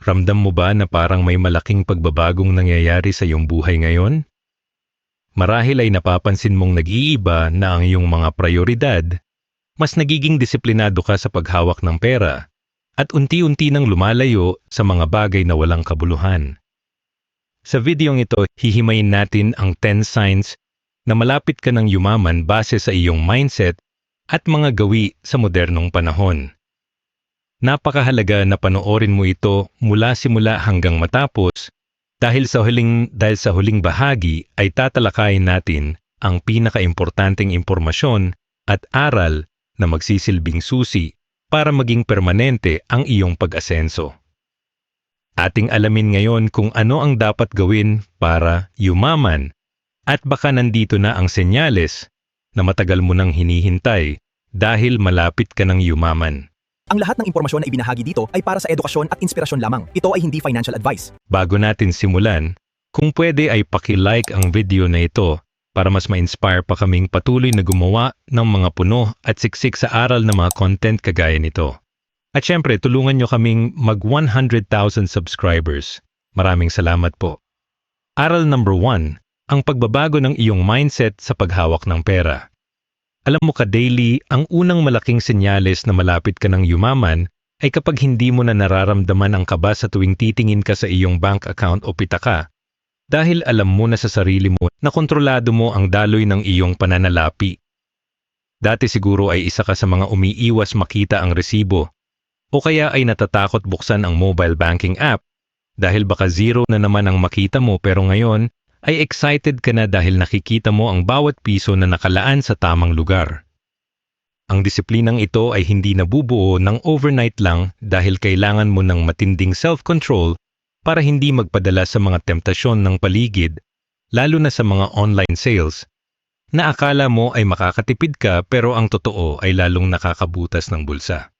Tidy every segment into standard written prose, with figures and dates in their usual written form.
Ramdam mo ba na parang may malaking pagbabagong nangyayari sa iyong buhay ngayon? Marahil ay napapansin mong nag-iiba na ang iyong mga prioridad, mas nagiging disiplinado ka sa paghawak ng pera, at unti-unti nang lumalayo sa mga bagay na walang kabuluhan. Sa videong ito, hihimayin natin ang 10 signs na malapit ka ng yumaman base sa iyong mindset at mga gawi sa modernong panahon. Napakahalaga na panoorin mo ito mula simula hanggang matapos dahil sa huling bahagi ay tatalakayin natin ang pinakaimportanteng impormasyon at aral na magsisilbing susi para maging permanente ang iyong pag-asenso. Ating alamin ngayon kung ano ang dapat gawin para yumaman at baka nandito na ang senyales na matagal mo nang hinihintay dahil malapit ka ng yumaman. Ang lahat ng impormasyon na ibinahagi dito ay para sa edukasyon at inspirasyon lamang. Ito ay hindi financial advice. Bago natin simulan, kung pwede ay paki-like ang video na ito para mas ma-inspire pa kaming patuloy na gumawa ng mga puno at siksik sa aral na mga content kagaya nito. At syempre, tulungan nyo kaming mag 100,000 subscribers. Maraming salamat po. Aral number 1, ang pagbabago ng iyong mindset sa paghawak ng pera. Alam mo ka daily, ang unang malaking senyales na malapit ka ng yumaman ay kapag hindi mo na nararamdaman ang kaba sa tuwing titingin ka sa iyong bank account o pitaka. Dahil alam mo na sa sarili mo na kontrolado mo ang daloy ng iyong pananalapi. Dati siguro ay isa ka sa mga umiiwas makita ang resibo o kaya ay natatakot buksan ang mobile banking app dahil baka zero na naman ang makita mo pero ngayon ay excited ka na dahil nakikita mo ang bawat piso na nakalaan sa tamang lugar. Ang disiplinang ito ay hindi nabubuo ng overnight lang dahil kailangan mo ng matinding self-control para hindi magpadala sa mga temptasyon ng paligid, lalo na sa mga online sales, na akala mo ay makakatipid ka pero ang totoo ay lalong nakakabutas ng bulsa.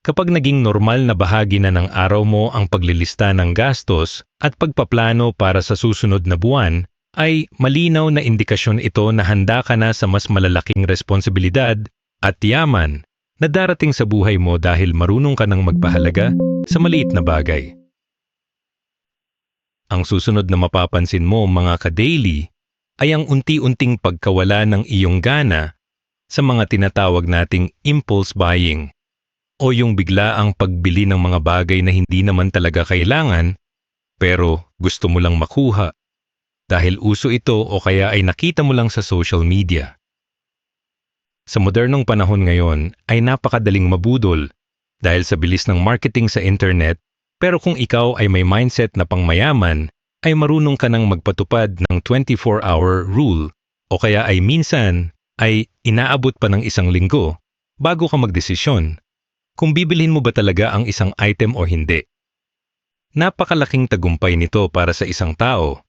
Kapag naging normal na bahagi na ng araw mo ang paglilista ng gastos at pagpaplano para sa susunod na buwan, ay malinaw na indikasyon ito na handa ka na sa mas malalaking responsibilidad at yaman na darating sa buhay mo dahil marunong ka ng magpahalaga sa maliit na bagay. Ang susunod na mapapansin mo mga ka-daily ay ang unti-unting pagkawala ng iyong gana sa mga tinatawag nating impulse buying o yung biglaang pagbili ng mga bagay na hindi naman talaga kailangan pero gusto mo lang makuha dahil uso ito o kaya ay nakita mo lang sa social media. Sa modernong panahon ngayon ay napakadaling mabudol dahil sa bilis ng marketing sa internet pero kung ikaw ay may mindset na pangmayaman ay marunong ka nang magpatupad ng 24-hour rule o kaya ay minsan ay inaabot pa ng 1 linggo bago ka magdesisyon kung bibilhin mo ba talaga ang isang item o hindi. Napakalaking tagumpay nito para sa isang tao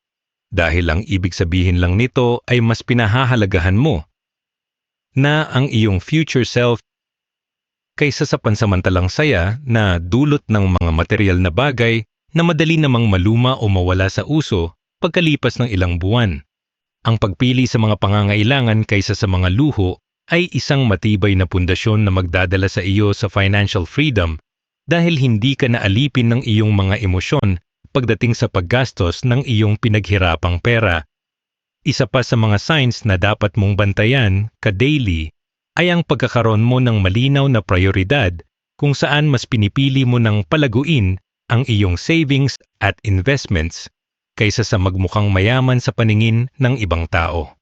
dahil ang ibig sabihin lang nito ay mas pinahahalagahan mo na ang iyong future self kaysa sa pansamantalang saya na dulot ng mga material na bagay na madali namang maluma o mawala sa uso pagkalipas ng ilang buwan. Ang pagpili sa mga pangangailangan kaysa sa mga luho ay isang matibay na pundasyon na magdadala sa iyo sa financial freedom dahil hindi ka naalipin ng iyong mga emosyon pagdating sa paggastos ng iyong pinaghirapang pera. Isa pa sa mga signs na dapat mong bantayan ka-daily ay ang pagkakaroon mo ng malinaw na prioridad kung saan mas pinipili mo ng palaguin ang iyong savings at investments kaysa sa magmukhang mayaman sa paningin ng ibang tao.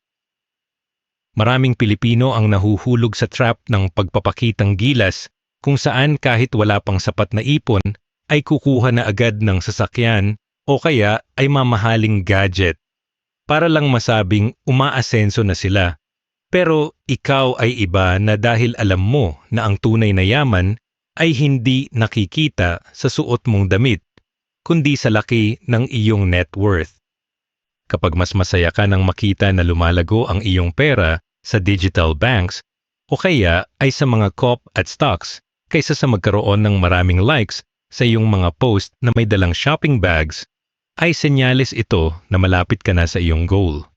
Maraming Pilipino ang nahuhulog sa trap ng pagpapakitang gilas kung saan kahit wala pang sapat na ipon ay kukuha na agad ng sasakyan o kaya ay mamahaling gadget para lang masabing umaasenso na sila. Pero ikaw ay iba na dahil alam mo na ang tunay na yaman ay hindi nakikita sa suot mong damit, kundi sa laki ng iyong net worth. Kapag mas masaya ka nang makita na lumalago ang iyong pera sa digital banks o kaya ay sa mga co-op at stocks kaysa sa magkaroon ng maraming likes sa iyong mga post na may dalang shopping bags, ay senyales ito na malapit ka na sa iyong goal.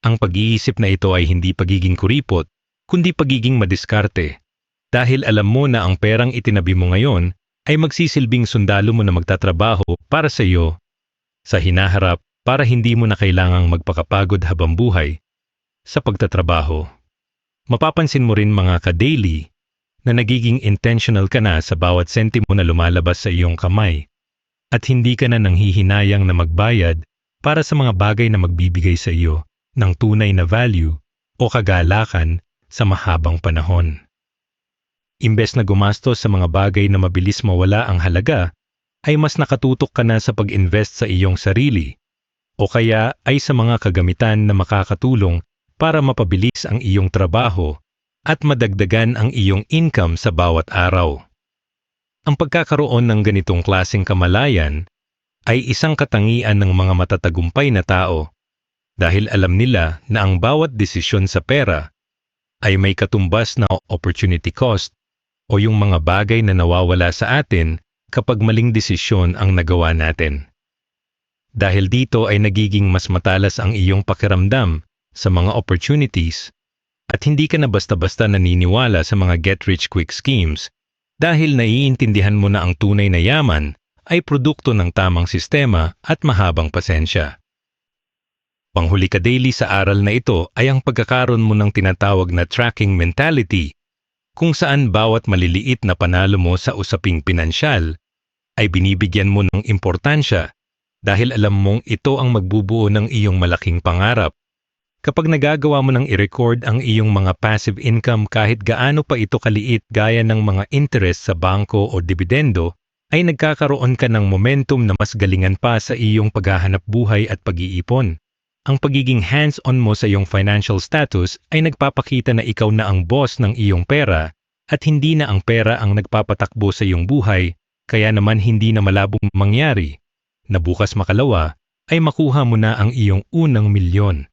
Ang pag-iisip na ito ay hindi pagiging kuripot, kundi pagiging madiskarte. Dahil alam mo na ang perang itinabi mo ngayon ay magsisilbing sundalo mo na magtatrabaho para sa iyo sa hinaharap para hindi mo na kailangang magpakapagod habang buhay sa pagtatrabaho. Mapapansin mo rin mga ka-daily na nagiging intentional ka na sa bawat sentimo na lumalabas sa iyong kamay at hindi ka na nanghihinayang na magbayad para sa mga bagay na magbibigay sa iyo ng tunay na value o kagalakan sa mahabang panahon. Imbes na gumastos sa mga bagay na mabilis mawala ang halaga, ay mas nakatutok ka na sa pag-invest sa iyong sarili o kaya ay sa mga kagamitan na makakatulong para mapabilis ang iyong trabaho at madagdagan ang iyong income sa bawat araw. Ang pagkakaroon ng ganitong klaseng kamalayan ay isang katangian ng mga matatagumpay na tao dahil alam nila na ang bawat desisyon sa pera ay may katumbas na opportunity cost o yung mga bagay na nawawala sa atin kapag maling desisyon ang nagawa natin. Dahil dito ay nagiging mas matalas ang iyong pakiramdam sa mga opportunities at hindi ka na basta-basta naniniwala sa mga get-rich-quick schemes dahil naiintindihan mo na ang tunay na yaman ay produkto ng tamang sistema at mahabang pasensya. Panghuli ka daily sa aral na ito ay ang pagkakaroon mo ng tinatawag na tracking mentality kung saan bawat maliliit na panalo mo sa usaping pinansyal ay binibigyan mo ng importansya dahil alam mong ito ang magbubuo ng iyong malaking pangarap. Kapag nagagawa mo ng i-record ang iyong mga passive income kahit gaano pa ito kaliit gaya ng mga interest sa bangko o dividendo, ay nagkakaroon ka ng momentum na mas galingan pa sa iyong paghahanap buhay at pag-iipon. Ang pagiging hands-on mo sa iyong financial status ay nagpapakita na ikaw na ang boss ng iyong pera at hindi na ang pera ang nagpapatakbo sa iyong buhay, kaya naman hindi na malabong mangyari na bukas makalawa ay makuha mo na ang iyong unang milyon.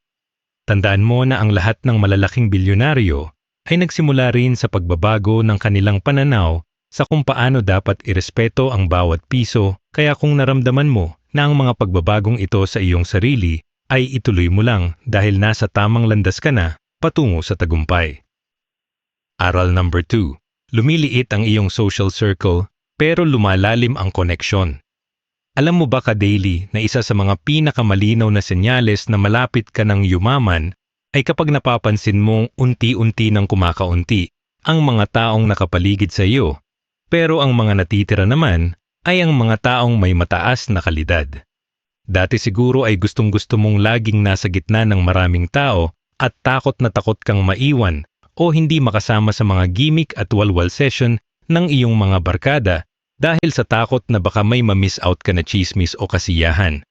Tandaan mo na ang lahat ng malalaking bilyonaryo ay nagsimula rin sa pagbabago ng kanilang pananaw sa kung paano dapat irespeto ang bawat piso, kaya kung naramdaman mo na ang mga pagbabagong ito sa iyong sarili ay ituloy mo lang dahil nasa tamang landas ka na patungo sa tagumpay. Aral number 2. Lumiliit ang iyong social circle pero lumalalim ang koneksyon. Alam mo ba ka-daily na isa sa mga pinakamalinaw na senyales na malapit ka ng yumaman ay kapag napapansin mong unti-unti nang kumakaunti ang mga taong nakapaligid sa iyo, pero ang mga natitira naman ay ang mga taong may mataas na kalidad. Dati siguro ay gustong-gusto mong laging nasa gitna ng maraming tao at takot na takot kang maiwan o hindi makasama sa mga gimmick at walwal session ng iyong mga barkada dahil sa takot na baka may ma-miss out ka na chismis o kasiyahan.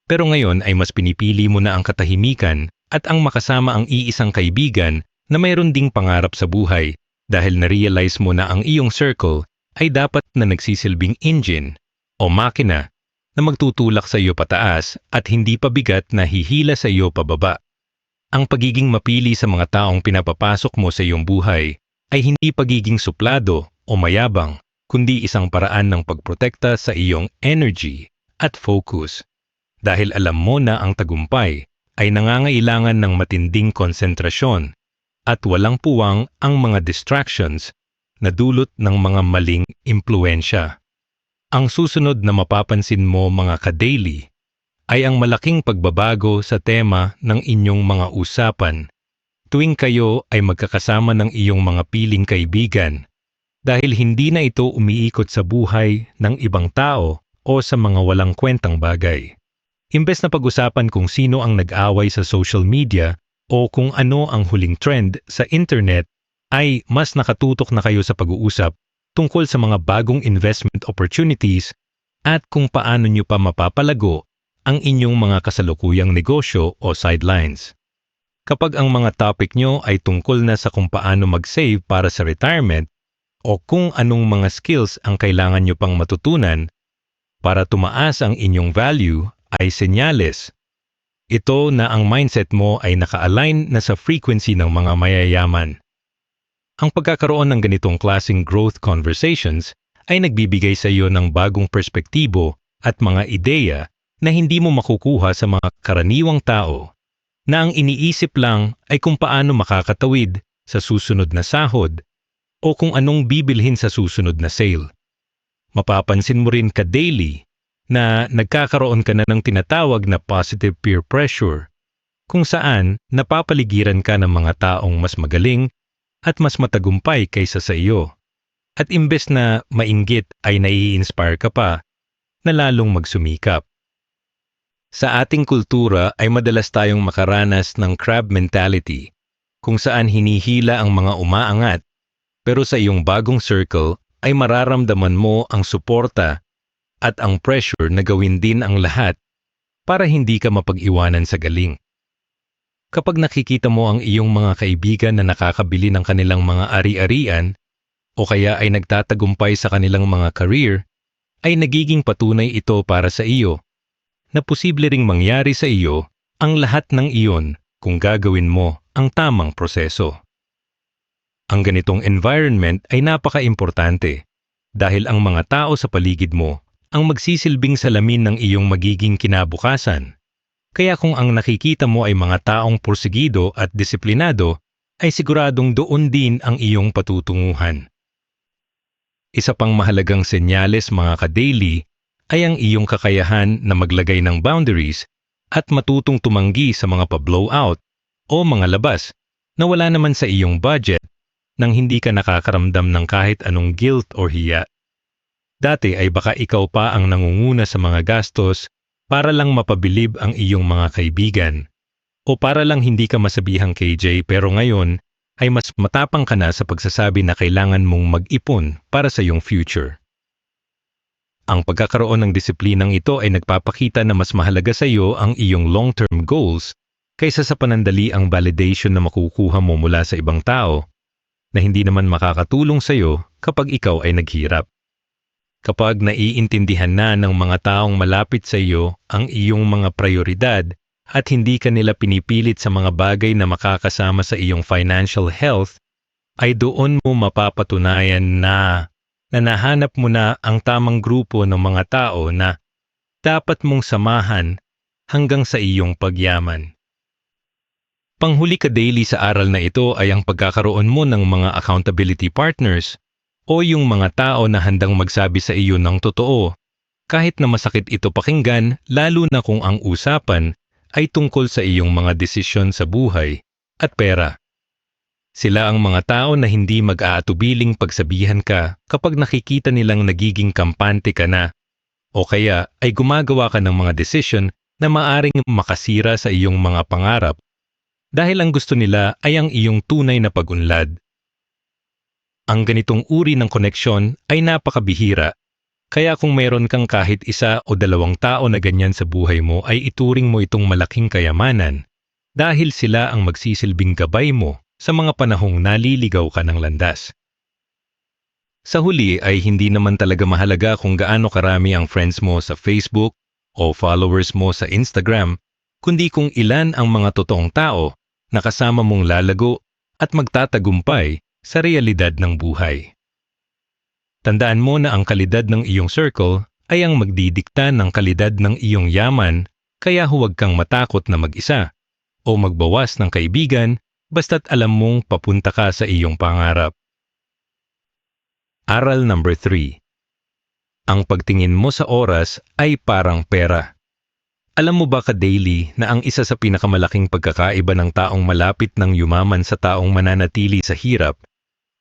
Pero ngayon ay mas pinipili mo na ang katahimikan at ang makasama ang iisang kaibigan na mayroon ding pangarap sa buhay dahil na-realize mo na ang iyong circle ay dapat na nagsisilbing engine o makina na magtutulak sa iyo pataas at hindi pabigat na hihila sa iyo pababa. Ang pagiging mapili sa mga taong pinapapasok mo sa iyong buhay ay hindi pagiging suplado o mayabang, kundi isang paraan ng pagprotekta sa iyong energy at focus. Dahil alam mo na ang tagumpay ay nangangailangan ng matinding konsentrasyon at walang puwang ang mga distractions na dulot ng mga maling impluensya. Ang susunod na mapapansin mo mga ka-daily ay ang malaking pagbabago sa tema ng inyong mga usapan tuwing kayo ay magkakasama ng iyong mga piling kaibigan dahil hindi na ito umiikot sa buhay ng ibang tao o sa mga walang kwentang bagay. Imbes na pag-usapan kung sino ang nag-away sa social media o kung ano ang huling trend sa internet, ay mas nakatutok na kayo sa pag-uusap tungkol sa mga bagong investment opportunities at kung paano nyo pa mapapalago ang inyong mga kasalukuyang negosyo o sidelines. Kapag ang mga topic nyo ay tungkol na sa kung paano mag-save para sa retirement o kung anong mga skills ang kailangan nyo pang matutunan para tumaas ang inyong value ay senyales. Ito na ang mindset mo ay naka-align na sa frequency ng mga mayayaman. Ang pagkakaroon ng ganitong klaseng growth conversations ay nagbibigay sa iyo ng bagong perspektibo at mga ideya na hindi mo makukuha sa mga karaniwang tao na ang iniisip lang ay kung paano makakatawid sa susunod na sahod o kung anong bibilhin sa susunod na sale. Mapapansin mo rin ka-daily na nagkakaroon ka na ng tinatawag na positive peer pressure, kung saan napapaligiran ka ng mga taong mas magaling at mas matagumpay kaysa sa iyo. At imbes na mainggit ay nai-inspire ka pa na lalong magsumikap. Sa ating kultura ay madalas tayong makaranas ng crab mentality, kung saan hinihila ang mga umaangat, pero sa iyong bagong circle ay mararamdaman mo ang suporta at ang pressure na gawin din ang lahat para hindi ka mapag-iwanan sa galing. Kapag nakikita mo ang iyong mga kaibigan na nakakabili ng kanilang mga ari-arian o kaya ay nagtatagumpay sa kanilang mga career, ay nagiging patunay ito para sa iyo na posible ring mangyari sa iyo ang lahat ng iyon kung gagawin mo ang tamang proseso. Ang ganitong environment ay napaka-importante dahil ang mga tao sa paligid mo ang magsisilbing salamin ng iyong magiging kinabukasan. Kaya kung ang nakikita mo ay mga taong porsigido at disiplinado, ay siguradong doon din ang iyong patutunguhan. Isa pang mahalagang senyales mga ka-daily ay ang iyong kakayahan na maglagay ng boundaries at matutong tumanggi sa mga pa-blowout o mga labas na wala naman sa iyong budget nang hindi ka nakakaramdam ng kahit anong guilt o hiya. Dati ay baka ikaw pa ang nangunguna sa mga gastos para lang mapabilib ang iyong mga kaibigan o para lang hindi ka masabihang KJ, pero ngayon ay mas matapang ka na sa pagsasabi na kailangan mong mag-ipon para sa iyong future. Ang pagkakaroon ng disiplinang ito ay nagpapakita na mas mahalaga sa iyo ang iyong long-term goals kaysa sa panandali ang validation na makukuha mo mula sa ibang tao na hindi naman makakatulong sa iyo kapag ikaw ay naghirap. Kapag naiintindihan na ng mga taong malapit sa iyo ang iyong mga prioridad at hindi ka nila pinipilit sa mga bagay na makakasama sa iyong financial health, ay doon mo mapapatunayan na nahanap mo na ang tamang grupo ng mga tao na dapat mong samahan hanggang sa iyong pagyaman. Panghuli ka daily sa aral na ito ay ang pagkakaroon mo ng mga accountability partners o yung mga tao na handang magsabi sa iyo ng totoo, kahit na masakit ito pakinggan, lalo na kung ang usapan ay tungkol sa iyong mga desisyon sa buhay at pera. Sila ang mga tao na hindi mag-aatubiling pagsabihan ka kapag nakikita nilang nagiging kampante ka na o kaya ay gumagawa ka ng mga desisyon na maaring makasira sa iyong mga pangarap dahil ang gusto nila ay ang iyong tunay na pag-unlad. Ang ganitong uri ng koneksyon ay napakabihira. Kaya kung mayroon kang kahit isa o dalawang tao na ganyan sa buhay mo, ay ituring mo itong malaking kayamanan dahil sila ang magsisilbing gabay mo sa mga panahong naliligaw ka ng landas. Sa huli ay hindi naman talaga mahalaga kung gaano karami ang friends mo sa Facebook o followers mo sa Instagram, kundi kung ilan ang mga totoong tao na kasama mong lalago at magtatagumpay sa realidad ng buhay. Tandaan mo na ang kalidad ng iyong circle ay ang magdidikta ng kalidad ng iyong yaman, kaya huwag kang matakot na mag-isa o magbawas ng kaibigan basta't alam mong papunta ka sa iyong pangarap. Aral number 3. Ang pagtingin mo sa oras ay parang pera. Alam mo ba ka-daily na ang isa sa pinakamalaking pagkakaiba ng taong malapit ng yumaman sa taong mananatili sa hirap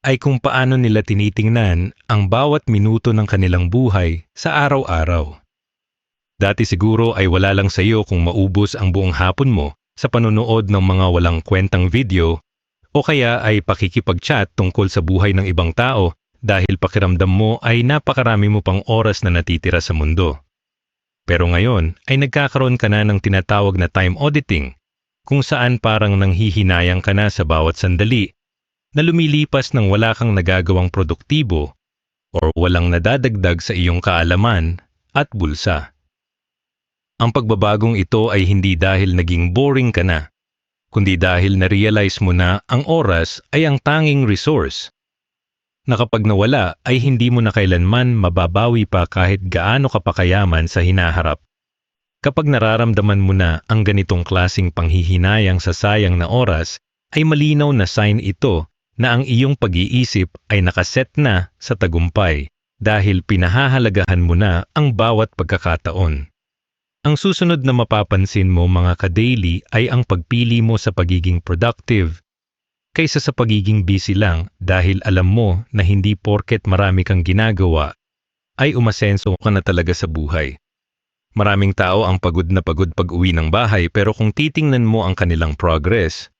ay kung paano nila tinitingnan ang bawat minuto ng kanilang buhay sa araw-araw. Dati siguro ay wala lang sa iyo kung maubos ang buong hapon mo sa panonood ng mga walang kwentang video o kaya ay pakikipag-chat tungkol sa buhay ng ibang tao dahil pakiramdam mo ay napakarami mo pang oras na natitira sa mundo. Pero ngayon ay nagkakaroon ka na ng tinatawag na time auditing, kung saan parang nanghihinayang ka na sa bawat sandali na lumilipas ng wala kang nagagawang produktibo o walang nadadagdag sa iyong kaalaman at bulsa. Ang pagbabagong ito ay hindi dahil naging boring ka na, kundi dahil na-realize mo na ang oras ay ang tanging resource na kapag nawala ay hindi mo na kailanman mababawi pa kahit gaano ka pa kayaman sa hinaharap. Kapag nararamdaman mo na ang ganitong klasing panghihinayang sa sayang na oras, ay malinaw na sign ito na ang iyong pag-iisip ay nakaset na sa tagumpay dahil pinahahalagahan mo na ang bawat pagkakataon. Ang susunod na mapapansin mo mga ka-daily ay ang pagpili mo sa pagiging productive kaysa sa pagiging busy lang dahil alam mo na hindi porket marami kang ginagawa ay umasenso ka na talaga sa buhay. Maraming tao ang pagod na pagod pag-uwi ng bahay pero kung titingnan mo ang kanilang progress,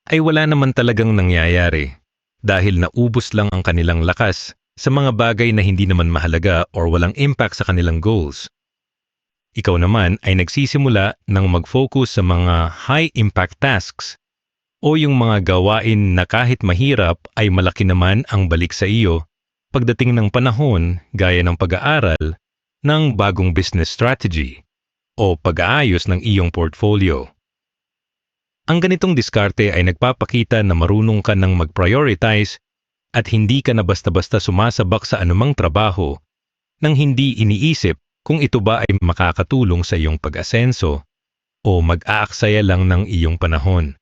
ay wala naman talagang nangyayari dahil naubos lang ang kanilang lakas sa mga bagay na hindi naman mahalaga or walang impact sa kanilang goals. Ikaw naman ay nagsisimula ng mag-focus sa mga high-impact tasks o yung mga gawain na kahit mahirap ay malaki naman ang balik sa iyo pagdating ng panahon gaya ng pag-aaral ng bagong business strategy o pag-aayos ng iyong portfolio. Ang ganitong diskarte ay nagpapakita na marunong ka ng mag-prioritize at hindi ka na basta-basta sumasabak sa anumang trabaho nang hindi iniisip kung ito ba ay makakatulong sa iyong pag-asenso o mag-aaksaya lang ng iyong panahon.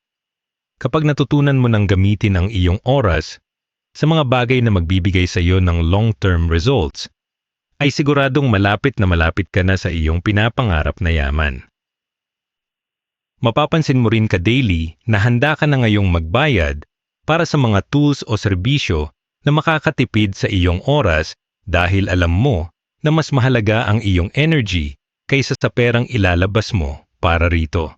Kapag natutunan mo ng gamitin ang iyong oras sa mga bagay na magbibigay sa iyo ng long-term results, ay siguradong malapit ka na sa iyong pinapangarap na yaman. Mapapansin mo rin ka-daily na handa ka na ngayong magbayad para sa mga tools o serbisyo na makakatipid sa iyong oras dahil alam mo na mas mahalaga ang iyong energy kaysa sa perang ilalabas mo para rito.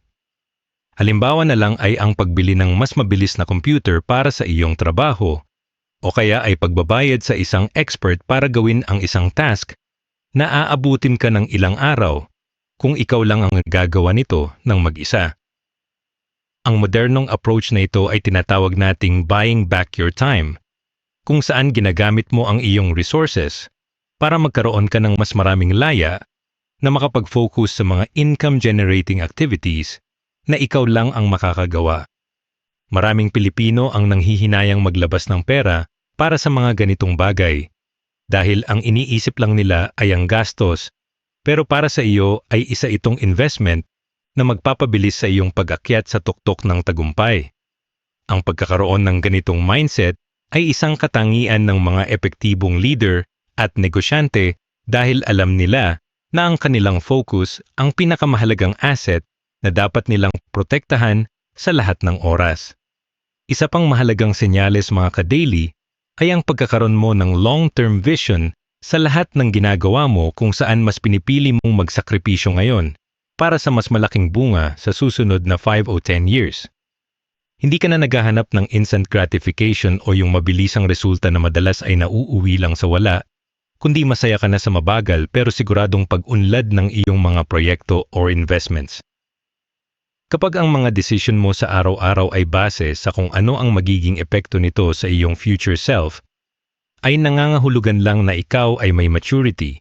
Halimbawa na lang ay ang pagbili ng mas mabilis na computer para sa iyong trabaho o kaya ay pagbabayad sa isang expert para gawin ang isang task na aabutin ka ng ilang araw kung ikaw lang ang gagawa nito ng mag-isa. Ang modernong approach na ito ay tinatawag nating buying back your time, kung saan ginagamit mo ang iyong resources para magkaroon ka ng mas maraming laya na makapag-focus sa mga income-generating activities na ikaw lang ang makakagawa. Maraming Pilipino ang nanghihinayang maglabas ng pera para sa mga ganitong bagay dahil ang iniisip lang nila ay ang gastos, pero para sa iyo ay isa itong investment na magpapabilis sa iyong pag-akyat sa tuktok ng tagumpay. Ang pagkakaroon ng ganitong mindset ay isang katangian ng mga epektibong leader at negosyante dahil alam nila na ang kanilang focus ang pinakamahalagang asset na dapat nilang protektahan sa lahat ng oras. Isa pang mahalagang senyales mga ka-daily ay ang pagkakaroon mo ng long-term vision sa lahat ng ginagawa mo kung saan mas pinipili mong magsakripisyo ngayon para sa mas malaking bunga sa susunod na 5 o 10 years. Hindi ka na naghahanap ng instant gratification o yung mabilisang resulta na madalas ay nauuwi lang sa wala, kundi masaya ka na sa mabagal pero siguradong pag-unlad ng iyong mga proyekto or investments. Kapag ang mga decision mo sa araw-araw ay base sa kung ano ang magiging epekto nito sa iyong future self, ay nangangahulugan lang na ikaw ay may maturity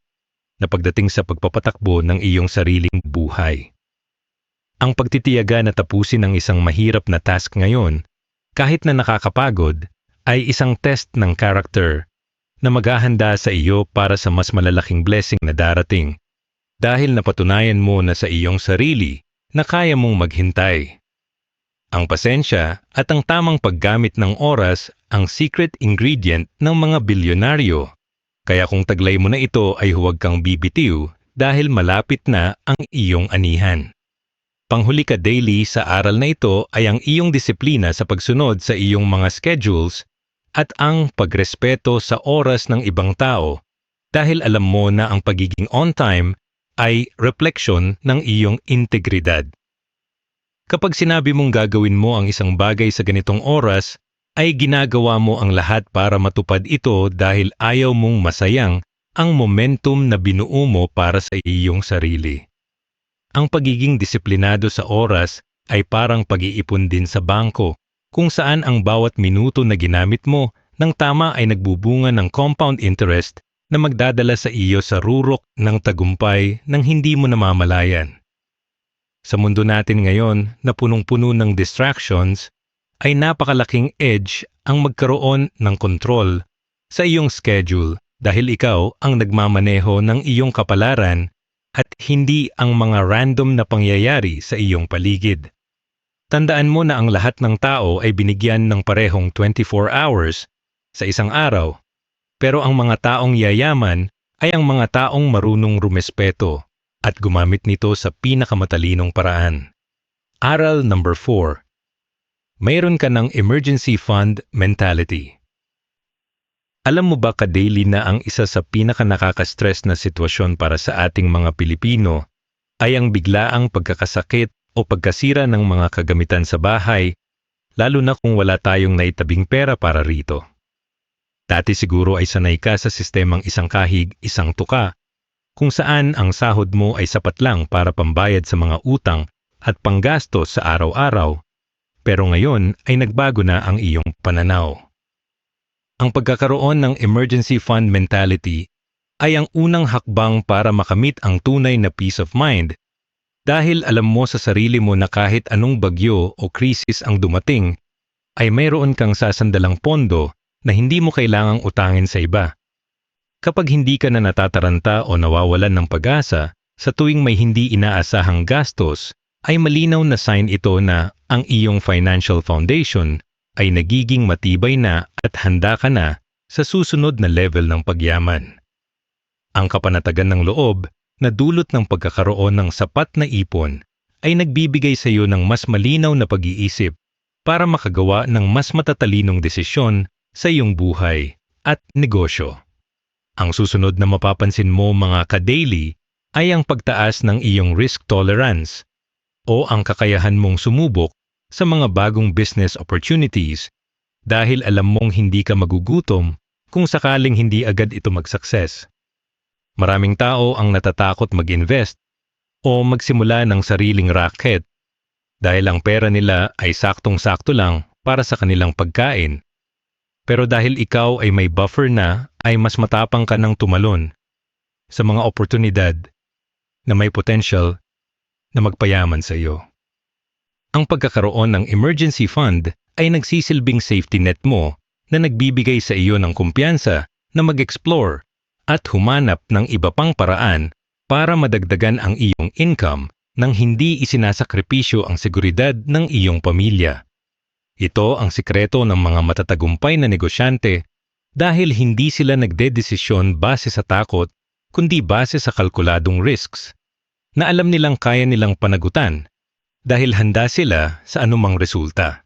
na pagdating sa pagpapatakbo ng iyong sariling buhay. Ang pagtitiyaga na tapusin ang isang mahirap na task ngayon, kahit na nakakapagod, ay isang test ng character na maghahanda sa iyo para sa mas malalaking blessing na darating dahil napatunayan mo na sa iyong sarili na kaya mong maghintay. Ang pasensya at ang tamang paggamit ng oras ang secret ingredient ng mga bilyonaryo. Kaya kung taglay mo na ito ay huwag kang bibitiw dahil malapit na ang iyong anihan. Panghuli ka-daily sa aral na ito ay ang iyong disiplina sa pagsunod sa iyong mga schedules at ang pagrespeto sa oras ng ibang tao dahil alam mo na ang pagiging on time ay refleksyon ng iyong integridad. Kapag sinabi mong gagawin mo ang isang bagay sa ganitong oras, ay ginagawa mo ang lahat para matupad ito dahil ayaw mong masayang ang momentum na binuo mo para sa iyong sarili. Ang pagiging disiplinado sa oras ay parang pag-iipon din sa bangko, kung saan ang bawat minuto na ginamit mo ng tama ay nagbubunga ng compound interest na magdadala sa iyo sa rurok ng tagumpay nang hindi mo namamalayan. Sa mundo natin ngayon na punong-puno ng distractions, ay napakalaking edge ang magkaroon ng kontrol sa iyong schedule dahil ikaw ang nagmamaneho ng iyong kapalaran at hindi ang mga random na pangyayari sa iyong paligid. Tandaan mo na ang lahat ng tao ay binigyan ng parehong 24 hours sa isang araw, Pero ang mga taong yayaman ay ang mga taong marunong rumespeto at gumamit nito sa pinakamatalinong paraan. Aral number 4. Mayroon ka ng emergency fund mentality. Alam mo ba ka-daily na ang isa sa pinaka-nakaka-stress na sitwasyon para sa ating mga Pilipino ay ang biglaang pagkakasakit o pagkasira ng mga kagamitan sa bahay, lalo na kung wala tayong naitabing pera para rito. Dati siguro ay sanay ka sa sistemang isang kahig, isang tuka, kung saan ang sahod mo ay sapat lang para pambayad sa mga utang at panggastos sa araw-araw, pero ngayon ay nagbago na ang iyong pananaw. Ang pagkakaroon ng emergency fund mentality ay ang unang hakbang para makamit ang tunay na peace of mind dahil alam mo sa sarili mo na kahit anong bagyo o krisis ang dumating, ay mayroon kang sasandalang pondo na hindi mo kailangang utangin sa iba. Kapag hindi ka na natataranta o nawawalan ng pag-asa, sa tuwing may hindi inaasahang gastos, ay malinaw na sign ito na ang iyong financial foundation ay nagiging matibay na at handa ka na sa susunod na level ng pagyaman. Ang kapanatagan ng loob na dulot ng pagkakaroon ng sapat na ipon ay nagbibigay sa iyo ng mas malinaw na pag-iisip para makagawa ng mas matatalinong desisyon sa iyong buhay at negosyo. Ang susunod na mapapansin mo mga ka-daily ay ang pagtaas ng iyong risk tolerance o ang kakayahan mong sumubok sa mga bagong business opportunities dahil alam mong hindi ka magugutom kung sakaling hindi agad ito mag-success. Maraming tao ang natatakot mag-invest o magsimula ng sariling racket dahil ang pera nila ay saktong-sakto lang para sa kanilang pagkain. Pero dahil ikaw ay may buffer na, ay mas matapang ka ng tumalon sa mga oportunidad na may potential na magpayaman sa iyo. Ang pagkakaroon ng emergency fund ay nagsisilbing safety net mo na nagbibigay sa iyo ng kumpiyansa na mag-explore at humanap ng iba pang paraan para madagdagan ang iyong income nang hindi isinasakripisyo ang seguridad ng iyong pamilya. Ito ang sikreto ng mga matatagumpay na negosyante dahil hindi sila nagdedesisyon base sa takot kundi base sa kalkuladong risks na alam nilang kaya nilang panagutan dahil handa sila sa anumang resulta.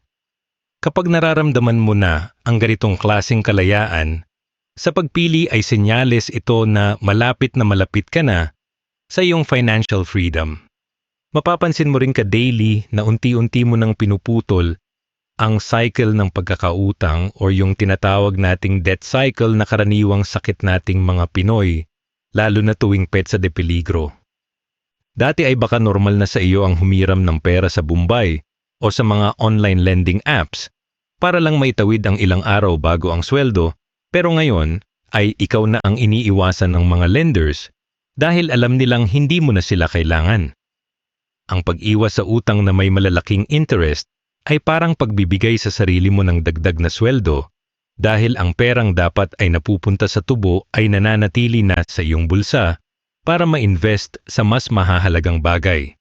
Kapag nararamdaman mo na ang ganitong klaseng kalayaan, sa pagpili ay senyales ito na malapit ka na sa iyong financial freedom. Mapapansin mo rin ka daily na unti-unti mo nang pinuputol ang cycle ng pagkakautang o yung tinatawag nating debt cycle na karaniwang sakit nating mga Pinoy, lalo na tuwing petsa de peligro. Dati ay baka normal na sa iyo ang humiram ng pera sa Bombay o sa mga online lending apps para lang maitawid ang ilang araw bago ang sweldo, pero ngayon ay ikaw na ang iniiwasan ng mga lenders dahil alam nilang hindi mo na sila kailangan. Ang pag-iwas sa utang na may malalaking interest ay parang pagbibigay sa sarili mo ng dagdag na sweldo dahil ang perang dapat ay napupunta sa tubo ay nananatili na sa iyong bulsa para ma-invest sa mas mahahalagang bagay.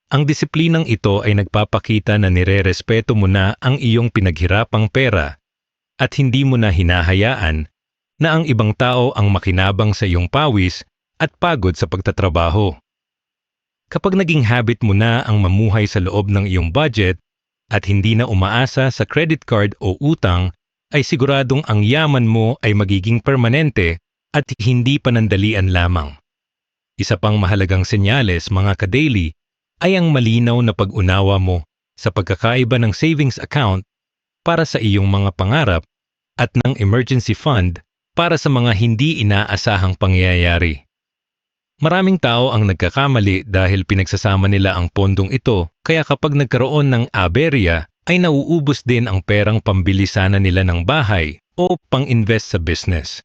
Ang disiplinang ito ay nagpapakita na nire-respeto mo na ang iyong pinaghirapang pera at hindi mo na hinahayaan na ang ibang tao ang makinabang sa iyong pawis at pagod sa pagtatrabaho. Kapag naging habit mo na ang mamuhay sa loob ng iyong budget at hindi na umaasa sa credit card o utang, ay siguradong ang yaman mo ay magiging permanente at hindi panandalian lamang. Isa pang mahalagang senyales mga ka-daily ay ang malinaw na pag-unawa mo sa pagkakaiba ng savings account para sa iyong mga pangarap at ng emergency fund para sa mga hindi inaasahang pangyayari. Maraming tao ang nagkakamali dahil pinagsasama nila ang pondong ito, kaya kapag nagkaroon ng aberya ay nauubos din ang perang pambili sana nila ng bahay o pang-invest sa business.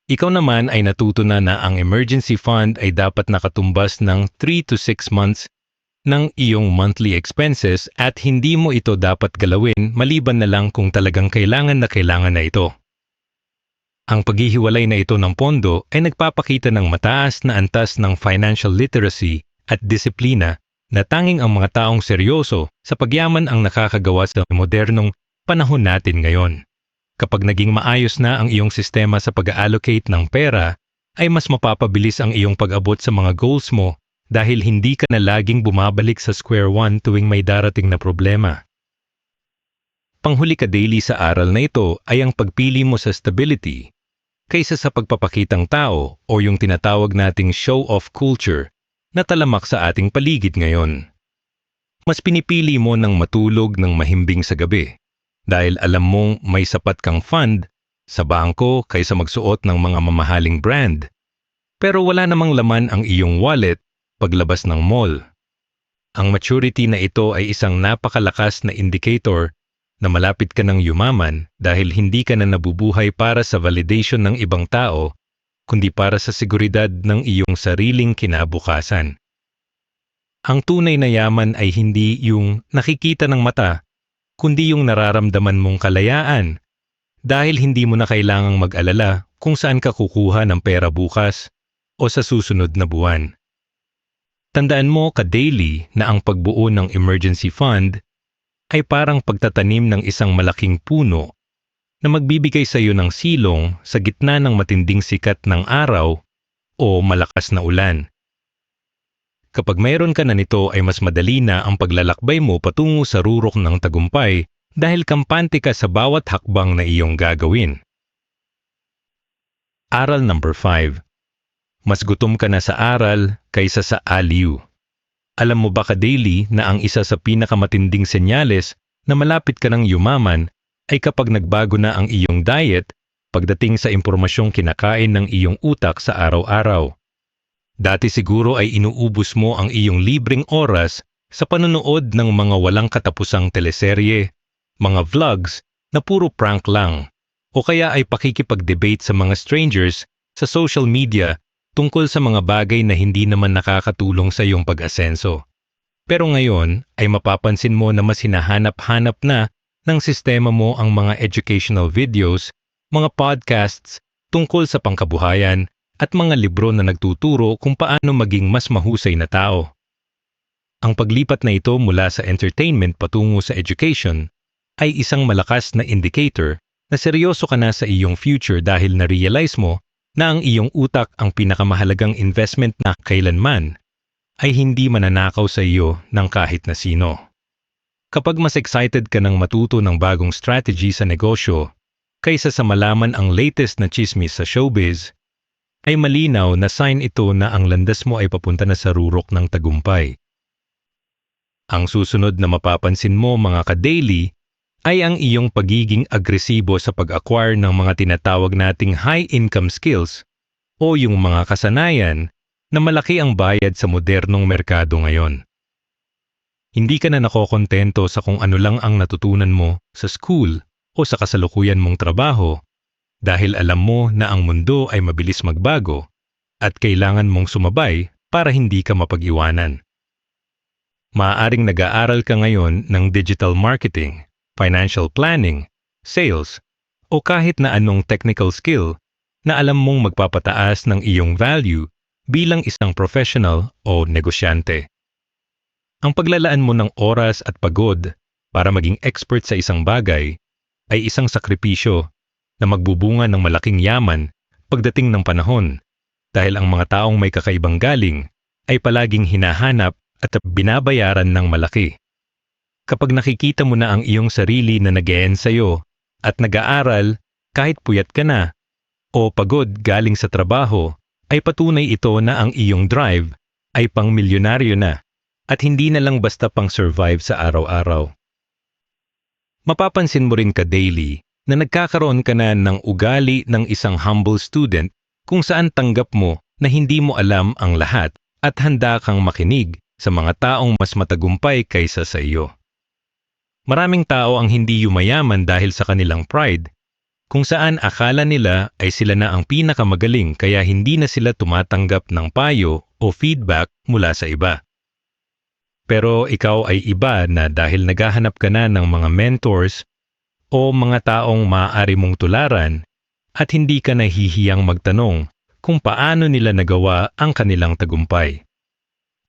Ikaw naman ay natuto na ang emergency fund ay dapat nakatumbas ng 3 to 6 months ng iyong monthly expenses at hindi mo ito dapat galawin maliban na lang kung talagang kailangan na ito. Ang paghihiwalay na ito ng pondo ay nagpapakita ng mataas na antas ng financial literacy at disiplina na tanging ang mga taong seryoso sa pagyaman ang nakakagawa sa modernong panahon natin ngayon. Kapag naging maayos na ang iyong sistema sa pag-allocate ng pera, ay mas mapapabilis ang iyong pag-abot sa mga goals mo dahil hindi ka na laging bumabalik sa square one tuwing may darating na problema. Panghuli ka daily sa aral na ito ay ang pagpili mo sa stability kaysa sa pagpapakitang tao o yung tinatawag nating show-off culture na talamak sa ating paligid ngayon. Mas pinipili mo ng matulog ng mahimbing sa gabi dahil alam mong may sapat kang fund sa bangko kaysa magsuot ng mga mamahaling brand. Pero wala namang laman ang iyong wallet paglabas ng mall. Ang maturity na ito ay isang napakalakas na indicator na malapit ka ng yumaman dahil hindi ka na nabubuhay para sa validation ng ibang tao, kundi para sa seguridad ng iyong sariling kinabukasan. Ang tunay na yaman ay hindi yung nakikita ng mata, kundi yung nararamdaman mong kalayaan dahil hindi mo na kailangang mag-alala kung saan ka kukuha ng pera bukas o sa susunod na buwan. Tandaan mo ka-daily na ang pagbuo ng emergency fund ay parang pagtatanim ng isang malaking puno na magbibigay sa iyo ng silong sa gitna ng matinding sikat ng araw o malakas na ulan. Kapag mayroon ka na nito ay mas madali na ang paglalakbay mo patungo sa rurok ng tagumpay dahil kampante ka sa bawat hakbang na iyong gagawin. Aral number 5. Mas gutom ka na sa aral kaysa sa aliw. Alam mo ba ka-daily na ang isa sa pinakamatinding senyales na malapit ka ng yumaman ay kapag nagbago na ang iyong diet pagdating sa impormasyong kinakain ng iyong utak sa araw-araw. Dati siguro ay inuubos mo ang iyong libreng oras sa panonood ng mga walang katapusang teleserye, mga vlogs na puro prank lang, o kaya ay pakikipag-debate sa mga strangers sa social media tungkol sa mga bagay na hindi naman nakakatulong sa iyong pag-asenso. Pero ngayon ay mapapansin mo na mas hinahanap-hanap na ng sistema mo ang mga educational videos, mga podcasts tungkol sa pangkabuhayan at mga libro na nagtuturo kung paano maging mas mahusay na tao. Ang paglipat na ito mula sa entertainment patungo sa education ay isang malakas na indicator na seryoso ka na sa iyong future dahil na-realize mo na ang iyong utak ang pinakamahalagang investment na kailanman ay hindi mananakaw sa iyo ng kahit na sino. Kapag mas excited ka ng matuto ng bagong strategy sa negosyo kaysa sa malaman ang latest na chismis sa showbiz, ay malinaw na sign ito na ang landas mo ay papunta na sa rurok ng tagumpay. Ang susunod na mapapansin mo mga ka-daily ay ang iyong pagiging agresibo sa pag-acquire ng mga tinatawag nating high-income skills o yung mga kasanayan na malaki ang bayad sa modernong merkado ngayon. Hindi ka na nakokontento sa kung ano lang ang natutunan mo sa school o sa kasalukuyan mong trabaho dahil alam mo na ang mundo ay mabilis magbago at kailangan mong sumabay para hindi ka mapag-iwanan. Maaaring nag-aaral ka ngayon ng digital marketing, financial planning, sales, o kahit na anong technical skill na alam mong magpapataas ng iyong value bilang isang professional o negosyante. Ang paglalaan mo ng oras at pagod para maging expert sa isang bagay ay isang sakripisyo na magbubunga ng malaking yaman pagdating ng panahon dahil ang mga taong may kakaibang galing ay palaging hinahanap at binabayaran ng malaki. Kapag nakikita mo na ang iyong sarili na nag-e-end sa'yo at nag-aaral kahit puyat ka na o pagod galing sa trabaho, ay patunay ito na ang iyong drive ay pang-milyonaryo na at hindi na lang basta pang-survive sa araw-araw. Mapapansin mo rin ka daily na nagkakaroon ka na ng ugali ng isang humble student kung saan tanggap mo na hindi mo alam ang lahat at handa kang makinig sa mga taong mas matagumpay kaysa sa iyo. Maraming tao ang hindi yumayaman dahil sa kanilang pride, kung saan akala nila ay sila na ang pinakamagaling kaya hindi na sila tumatanggap ng payo o feedback mula sa iba. Pero ikaw ay iba na dahil naghahanap ka na ng mga mentors o mga taong maaari mong tularan at hindi ka nahihiyang magtanong kung paano nila nagawa ang kanilang tagumpay.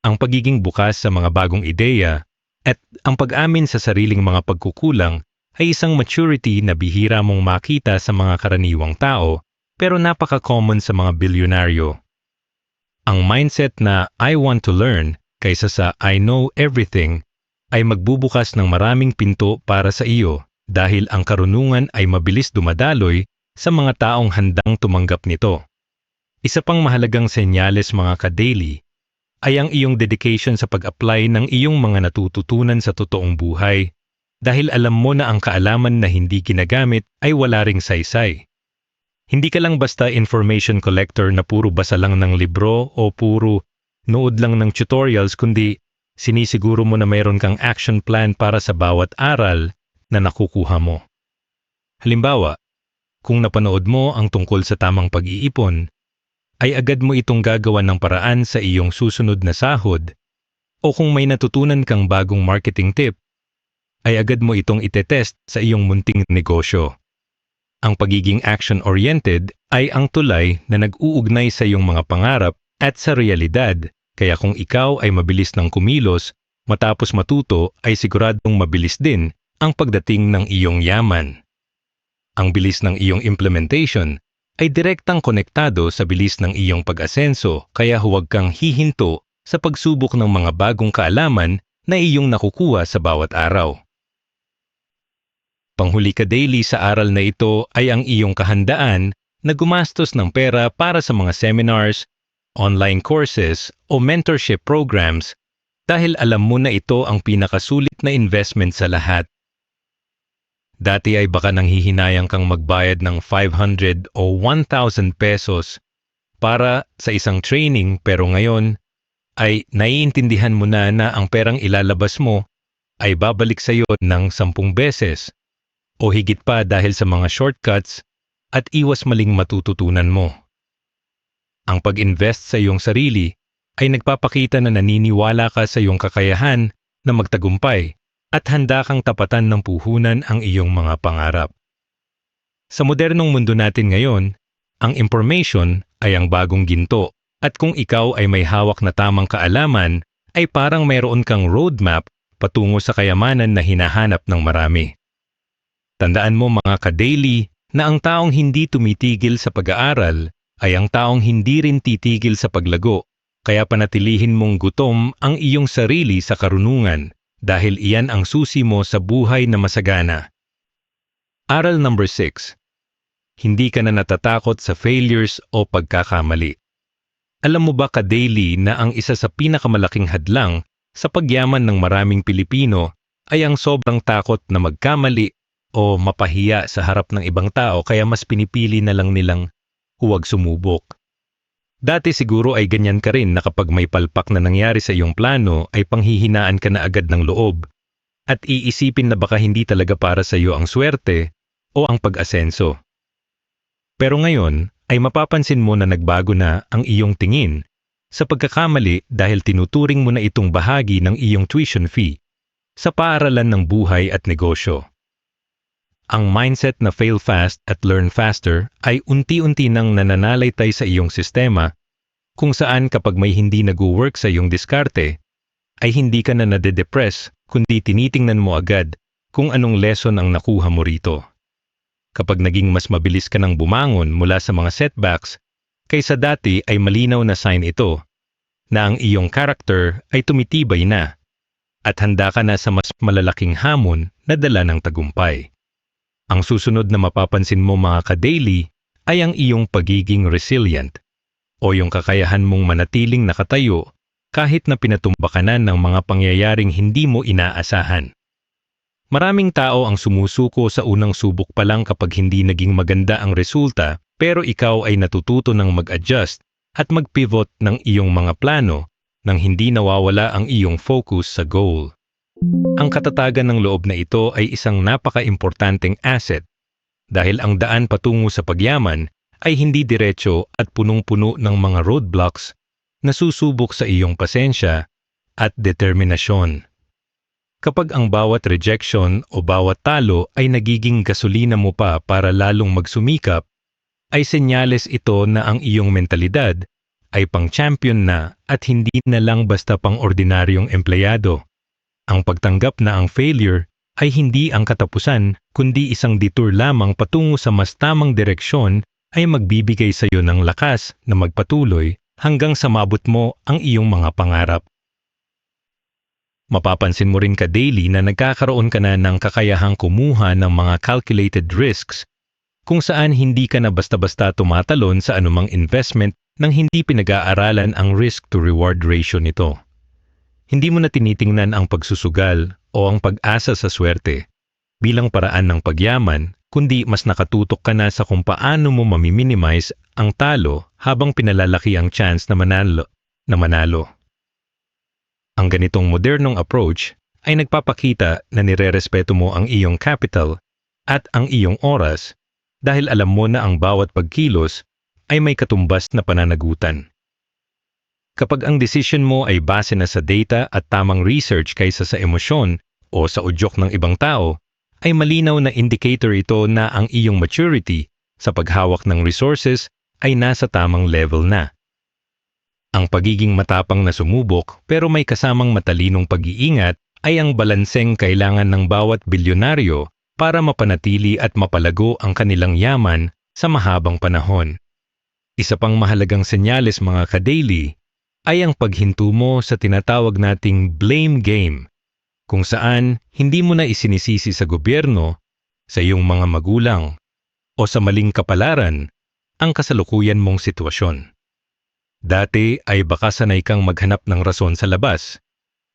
Ang pagiging bukas sa mga bagong ideya at ang pag-amin sa sariling mga pagkukulang ay isang maturity na bihira mong makita sa mga karaniwang tao pero napaka-common sa mga bilyonaryo. Ang mindset na I want to learn kaysa sa I know everything ay magbubukas ng maraming pinto para sa iyo dahil ang karunungan ay mabilis dumadaloy sa mga taong handang tumanggap nito. Isa pang mahalagang senyales mga ka-daily ay ang iyong dedication sa pag-apply ng iyong mga natututunan sa totoong buhay dahil alam mo na ang kaalaman na hindi ginagamit ay wala ring saysay. Hindi ka lang basta information collector na puro basa lang ng libro o puro nood lang ng tutorials kundi sinisiguro mo na mayroon kang action plan para sa bawat aral na nakukuha mo. Halimbawa, kung napanood mo ang tungkol sa tamang pag-iipon, ay agad mo itong gagawan ng paraan sa iyong susunod na sahod o kung may natutunan kang bagong marketing tip, ay agad mo itong itetest sa iyong munting negosyo. Ang pagiging action-oriented ay ang tulay na nag-uugnay sa iyong mga pangarap at sa realidad, kaya kung ikaw ay mabilis ng kumilos, matapos matuto ay siguradong mabilis din ang pagdating ng iyong yaman. Ang bilis ng iyong implementation ay direktang konektado sa bilis ng iyong pag-asenso, kaya huwag kang hihinto sa pagsubok ng mga bagong kaalaman na iyong nakukuha sa bawat araw. Panghuli ka daily sa aral na ito ay ang iyong kahandaan na gumastos ng pera para sa mga seminars, online courses o mentorship programs dahil alam mo na ito ang pinakasulit na investment sa lahat. Dati ay baka nanghihinayang kang magbayad ng 500 o 1,000 pesos para sa isang training pero ngayon ay naiintindihan mo na ang perang ilalabas mo ay babalik sa iyo ng 10 beses o higit pa dahil sa mga shortcuts at iwas maling matututunan mo. Ang pag-invest sa iyong sarili ay nagpapakita na naniniwala ka sa iyong kakayahan na magtagumpay at handa kang tapatan ng puhunan ang iyong mga pangarap. Sa modernong mundo natin ngayon, ang information ay ang bagong ginto at kung ikaw ay may hawak na tamang kaalaman, ay parang mayroon kang roadmap patungo sa kayamanan na hinahanap ng marami. Tandaan mo mga ka-daily na ang taong hindi tumitigil sa pag-aaral ay ang taong hindi rin titigil sa paglago, kaya panatilihin mong gutom ang iyong sarili sa karunungan dahil iyan ang susi mo sa buhay na masagana. Aral number 6. Hindi ka na natatakot sa failures o pagkakamali. Alam mo ba ka-daily na ang isa sa pinakamalaking hadlang sa pagyaman ng maraming Pilipino ay ang sobrang takot na magkamali o mapahiya sa harap ng ibang tao kaya mas pinipili na lang nilang huwag sumubok. Dati siguro ay ganyan ka rin na kapag may palpak na nangyari sa iyong plano ay panghihinaan ka na agad ng loob at iisipin na baka hindi talaga para sa iyo ang swerte o ang pag-asenso. Pero ngayon ay mapapansin mo na nagbago na ang iyong tingin sa pagkakamali dahil tinuturing mo na itong bahagi ng iyong tuition fee sa paaralan ng buhay at negosyo. Ang mindset na fail fast at learn faster ay unti-unti nang nananalaytay sa iyong sistema kung saan kapag may hindi nag-work sa iyong diskarte, ay hindi ka na nade-depress kundi tinitingnan mo agad kung anong lesson ang nakuha mo rito. Kapag naging mas mabilis ka nang bumangon mula sa mga setbacks, kaysa dati ay malinaw na sign ito na ang iyong character ay tumitibay na at handa ka na sa mas malalaking hamon na dala ng tagumpay. Ang susunod na mapapansin mo mga ka-daily ay ang iyong pagiging resilient o yung kakayahan mong manatiling nakatayo kahit na pinatumbakanan ng mga pangyayaring hindi mo inaasahan. Maraming tao ang sumusuko sa unang subok pa lang kapag hindi naging maganda ang resulta pero ikaw ay natututo ng mag-adjust at mag-pivot ng iyong mga plano nang hindi nawawala ang iyong focus sa goal. Ang katatagan ng loob na ito ay isang napaka-importanteng asset dahil ang daan patungo sa pagyaman ay hindi diretso at punong-puno ng mga roadblocks na susubok sa iyong pasensya at determinasyon. Kapag ang bawat rejection o bawat talo ay nagiging gasolina mo pa para lalong magsumikap, ay senyales ito na ang iyong mentalidad ay pang-champion na at hindi na lang basta pang-ordinaryong empleyado. Ang pagtanggap na ang failure ay hindi ang katapusan kundi isang detour lamang patungo sa mas tamang direksyon ay magbibigay sa iyo ng lakas na magpatuloy hanggang sa maabot mo ang iyong mga pangarap. Mapapansin mo rin ka daily na nagkakaroon ka na ng kakayahang kumuha ng mga calculated risks kung saan hindi ka na basta-basta tumatalon sa anumang investment nang hindi pinag-aaralan ang risk-to-reward ratio nito. Hindi mo na tinitingnan ang pagsusugal o ang pag-asa sa swerte bilang paraan ng pagyaman, kundi mas nakatutok ka na sa kung paano mo mamiminimize ang talo habang pinalalaki ang chance na manalo. Ang ganitong modernong approach ay nagpapakita na nirerespeto mo ang iyong capital at ang iyong oras dahil alam mo na ang bawat pagkilos ay may katumbas na pananagutan. Kapag ang decision mo ay base na sa data at tamang research kaysa sa emosyon o sa udyok ng ibang tao, ay malinaw na indicator ito na ang iyong maturity sa paghawak ng resources ay nasa tamang level na. Ang pagiging matapang na sumubok pero may kasamang matalinong pag-iingat ay ang balanseng kailangan ng bawat bilyonaryo para mapanatili at mapalago ang kanilang yaman sa mahabang panahon. Isa pang mahalagang senyales mga ka-daily ay ang paghinto mo sa tinatawag nating blame game, kung saan hindi mo na isinisisi sa gobyerno, sa iyong mga magulang, o sa maling kapalaran ang kasalukuyan mong sitwasyon. Dati ay baka sanay kang maghanap ng rason sa labas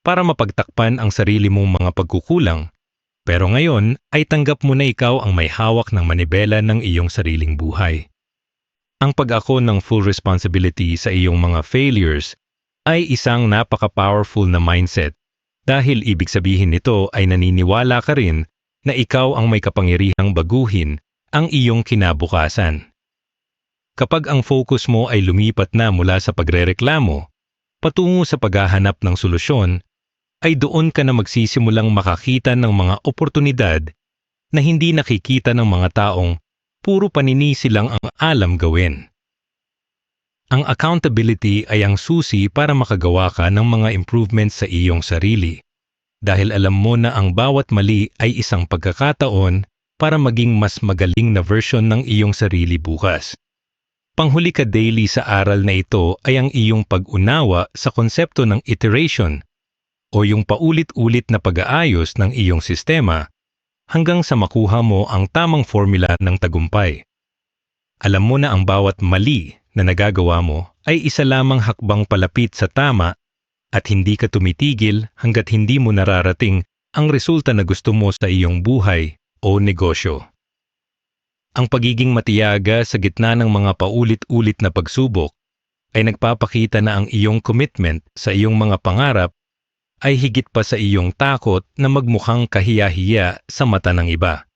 para mapagtakpan ang sarili mong mga pagkukulang, pero ngayon ay tanggap mo na ikaw ang may hawak ng manibela ng iyong sariling buhay. Ang pag-ako ng full responsibility sa iyong mga failures ay isang napaka-powerful na mindset dahil ibig sabihin nito ay naniniwala ka rin na ikaw ang may kapangyarihang baguhin ang iyong kinabukasan. Kapag ang focus mo ay lumipat na mula sa pagrereklamo patungo sa paghahanap ng solusyon, ay doon ka na magsisimulang makakita ng mga oportunidad na hindi nakikita ng mga taong puro paninisi lang ang alam gawin. Ang accountability ay ang susi para makagawa ka ng mga improvements sa iyong sarili, dahil alam mo na ang bawat mali ay isang pagkakataon para maging mas magaling na version ng iyong sarili bukas. Panghuli ka daily sa aral na ito ay ang iyong pag-unawa sa konsepto ng iteration o yung paulit-ulit na pag-aayos ng iyong sistema hanggang sa makuha mo ang tamang formula ng tagumpay. Alam mo na ang bawat mali na nagagawa mo ay isa lamang hakbang palapit sa tama at hindi ka tumitigil hanggat hindi mo nararating ang resulta na gusto mo sa iyong buhay o negosyo. Ang pagiging matiyaga sa gitna ng mga paulit-ulit na pagsubok ay nagpapakita na ang iyong commitment sa iyong mga pangarap ay higit pa sa iyong takot na magmukhang kahiya-hiya sa mata ng iba.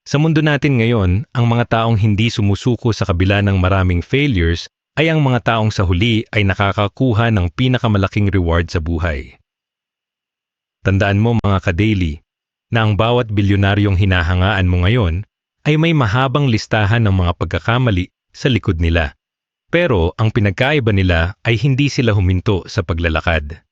Sa mundo natin ngayon, ang mga taong hindi sumusuko sa kabila ng maraming failures ay ang mga taong sa huli ay nakakakuha ng pinakamalaking reward sa buhay. Tandaan mo mga ka-daily na ang bawat bilyonaryong hinahangaan mo ngayon ay may mahabang listahan ng mga pagkakamali sa likod nila. Pero ang pinagkaiba nila ay hindi sila huminto sa paglalakad.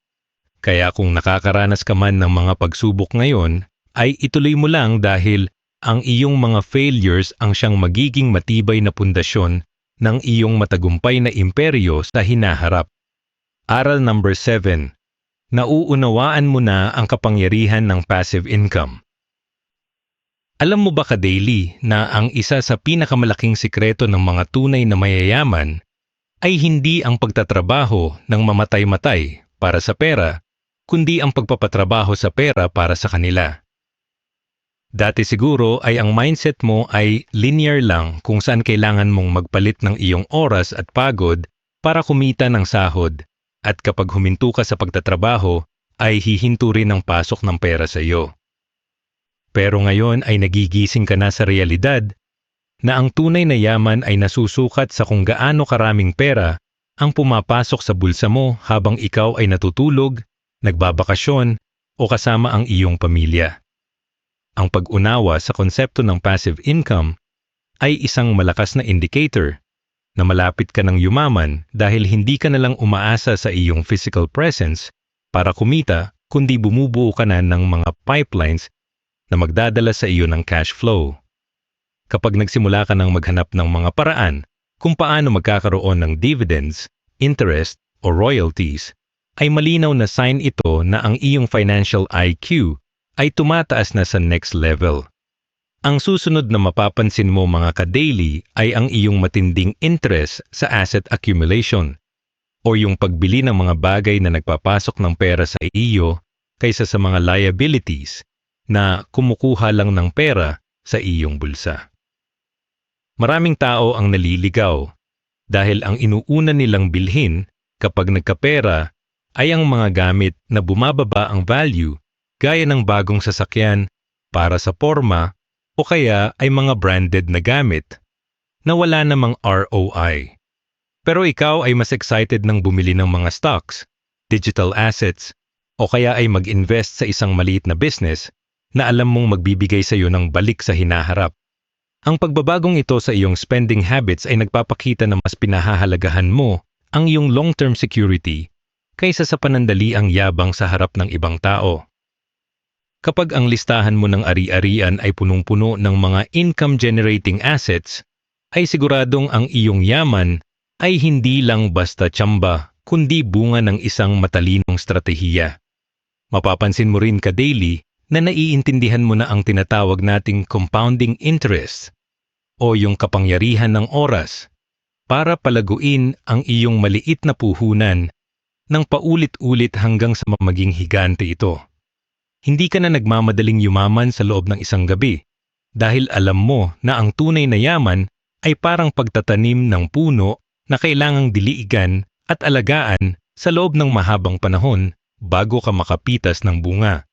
Kaya kung nakakaranas ka man ng mga pagsubok ngayon, ay ituloy mo lang dahil ang iyong mga failures ang siyang magiging matibay na pundasyon ng iyong matagumpay na imperyo sa hinaharap. Aral number 7. Nauunawaan mo na ang kapangyarihan ng passive income. Alam mo ba ka-daily na ang isa sa pinakamalaking sikreto ng mga tunay na mayayaman ay hindi ang pagtatrabaho ng mamatay-matay para sa pera, kundi ang pagpapatrabaho sa pera para sa kanila. Dati siguro ay ang mindset mo ay linear lang kung saan kailangan mong magpalit ng iyong oras at pagod para kumita ng sahod at kapag huminto ka sa pagtatrabaho ay hihinto rin ang pasok ng pera sa iyo. Pero ngayon ay nagigising ka na sa realidad na ang tunay na yaman ay nasusukat sa kung gaano karaming pera ang pumapasok sa bulsa mo habang ikaw ay natutulog, nagbabakasyon o kasama ang iyong pamilya. Ang pag-unawa sa konsepto ng passive income ay isang malakas na indicator na malapit ka ng yumaman dahil hindi ka na lang umaasa sa iyong physical presence para kumita kundi bumubuo ka na ng mga pipelines na magdadala sa iyo ng cash flow. Kapag nagsimula ka ng maghanap ng mga paraan kung paano magkakaroon ng dividends, interest, o royalties, ay malinaw na sign ito na ang iyong financial IQ ay tumataas na sa next level. Ang susunod na mapapansin mo mga ka-daily ay ang iyong matinding interest sa asset accumulation o yung pagbili ng mga bagay na nagpapasok ng pera sa iyo kaysa sa mga liabilities na kumukuha lang ng pera sa iyong bulsa. Maraming tao ang naliligaw dahil ang inuuna nilang bilhin kapag nagkapera ay ang mga gamit na bumababa ang value gaya ng bagong sasakyan para sa porma o kaya ay mga branded na gamit na wala namang ROI. Pero ikaw ay mas excited ng bumili ng mga stocks, digital assets, o kaya ay mag-invest sa isang maliit na business na alam mong magbibigay sa iyo ng balik sa hinaharap. Ang pagbabagong ito sa iyong spending habits ay nagpapakita na mas pinahahalagahan mo ang iyong long-term security kaysa sa panandaliang yabang sa harap ng ibang tao. Kapag ang listahan mo ng ari-arian ay punong-puno ng mga income-generating assets, ay siguradong ang iyong yaman ay hindi lang basta tsamba, kundi bunga ng isang matalinong stratehiya. Mapapansin mo rin ka-daily na naiintindihan mo na ang tinatawag nating compounding interest o yung kapangyarihan ng oras para palaguin ang iyong maliit na puhunan ng paulit-ulit hanggang sa maging higante ito. Hindi ka na nagmamadaling yumaman sa loob ng isang gabi dahil alam mo na ang tunay na yaman ay parang pagtatanim ng puno na kailangang diliigan at alagaan sa loob ng mahabang panahon bago ka makapitas ng bunga.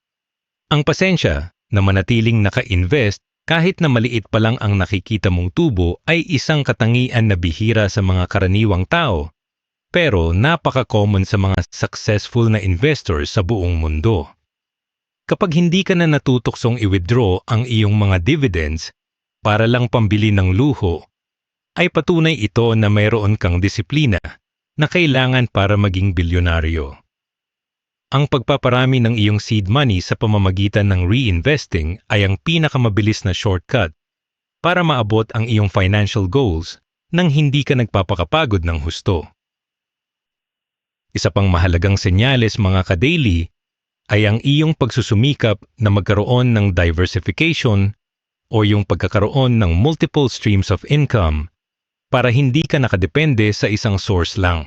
Ang pasensya na manatiling naka-invest kahit na maliit pa lang ang nakikita mong tubo ay isang katangian na bihira sa mga karaniwang tao, pero napaka-common sa mga successful na investors sa buong mundo. Kapag hindi ka na natutuksong i-withdraw ang iyong mga dividends para lang pambili ng luho, ay patunay ito na mayroon kang disiplina na kailangan para maging bilyonaryo. Ang pagpaparami ng iyong seed money sa pamamagitan ng reinvesting ay ang pinakamabilis na shortcut para maabot ang iyong financial goals nang hindi ka nagpapakapagod ng husto. Isa pang mahalagang senyales mga ka-daily ay ang iyong pagsusumikap na magkaroon ng diversification o yung pagkakaroon ng multiple streams of income para hindi ka nakadepende sa isang source lang.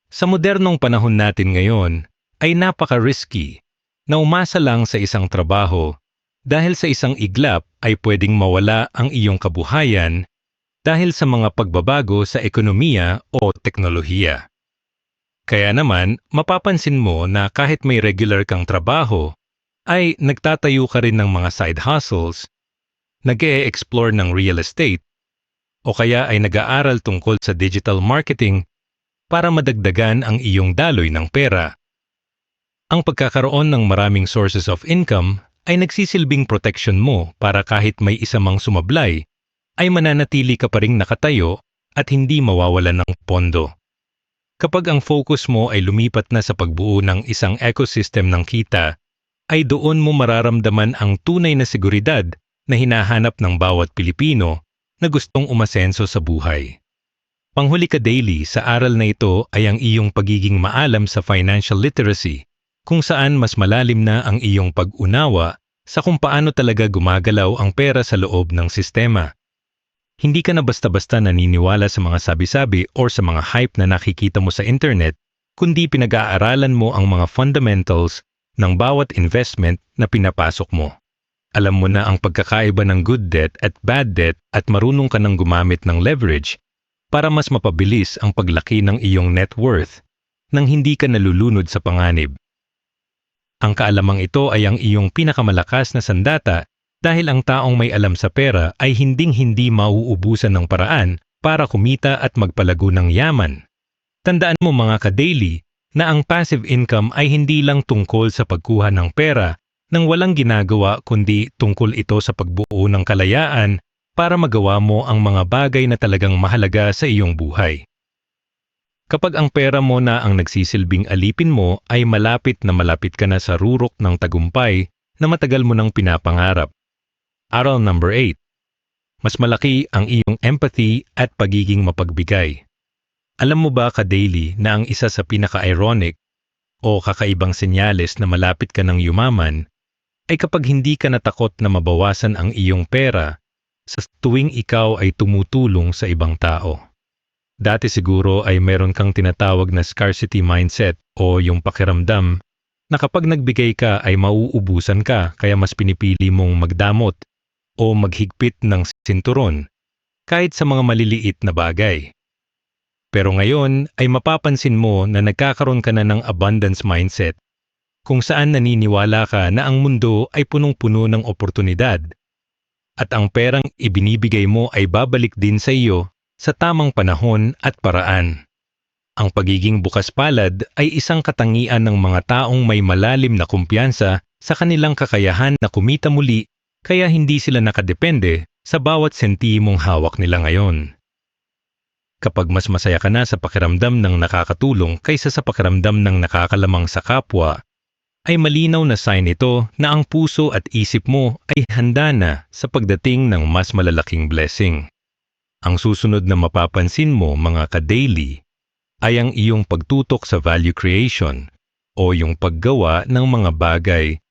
Sa modernong panahon natin ngayon, ay napaka-risky na umasa lang sa isang trabaho dahil sa isang iglap ay pwedeng mawala ang iyong kabuhayan dahil sa mga pagbabago sa ekonomiya o teknolohiya. Kaya naman, mapapansin mo na kahit may regular kang trabaho, ay nagtatayo ka rin ng mga side hustles, nag-e-explore ng real estate, o kaya ay nag-aaral tungkol sa digital marketing para madagdagan ang iyong daloy ng pera. Ang pagkakaroon ng maraming sources of income ay nagsisilbing protection mo para kahit may isa mang sumablay, ay mananatili ka pa ring nakatayo at hindi mawawalan ng pondo. Kapag ang focus mo ay lumipat na sa pagbuo ng isang ecosystem ng kita, ay doon mo mararamdaman ang tunay na seguridad na hinahanap ng bawat Pilipino na gustong umasenso sa buhay. Panghuli ka-daily sa aral na ito ay ang iyong pagiging maalam sa financial literacy, kung saan mas malalim na ang iyong pag-unawa sa kung paano talaga gumagalaw ang pera sa loob ng sistema. Hindi ka na basta-basta naniniwala sa mga sabi-sabi o sa mga hype na nakikita mo sa internet, kundi pinag-aaralan mo ang mga fundamentals ng bawat investment na pinapasok mo. Alam mo na ang pagkakaiba ng good debt at bad debt at marunong ka nang gumamit ng leverage para mas mapabilis ang paglaki ng iyong net worth nang hindi ka nalulunod sa panganib. Ang kaalamang ito ay ang iyong pinakamalakas na sandata dahil ang taong may alam sa pera ay hinding-hindi mauubusan ng paraan para kumita at magpalago ng yaman. Tandaan mo mga ka-daily na ang passive income ay hindi lang tungkol sa pagkuha ng pera nang walang ginagawa kundi tungkol ito sa pagbuo ng kalayaan para magawa mo ang mga bagay na talagang mahalaga sa iyong buhay. Kapag ang pera mo na ang nagsisilbing alipin mo ay malapit ka na sa rurok ng tagumpay na matagal mo nang pinapangarap. Aral number 8. Mas malaki ang iyong empathy at pagiging mapagbigay. Alam mo ba ka-daily na ang isa sa pinaka-ironic o kakaibang senyales na malapit ka ng yumaman ay kapag hindi ka natakot na mabawasan ang iyong pera sa tuwing ikaw ay tumutulong sa ibang tao. Dati siguro ay meron kang tinatawag na scarcity mindset o yung pakiramdam na kapag nagbigay ka ay mauubusan ka kaya mas pinipili mong magdamot o maghigpit ng sinturon kahit sa mga maliliit na bagay. Pero ngayon ay mapapansin mo na nagkakaroon ka na ng abundance mindset kung saan naniniwala ka na ang mundo ay punong-puno ng oportunidad at ang perang ibinibigay mo ay babalik din sa iyo sa tamang panahon at paraan. Ang pagiging bukas palad ay isang katangian ng mga taong may malalim na kumpiyansa sa kanilang kakayahan na kumita muli kaya hindi sila nakadepende sa bawat sentimong hawak nila ngayon. Kapag mas masaya ka na sa pakiramdam ng nakakatulong kaysa sa pakiramdam ng nakakalamang sa kapwa, ay malinaw na sign ito na ang puso at isip mo ay handa na sa pagdating ng mas malalaking blessing. Ang susunod na mapapansin mo mga ka-daily ay ang iyong pagtutok sa value creation o yung paggawa ng mga bagay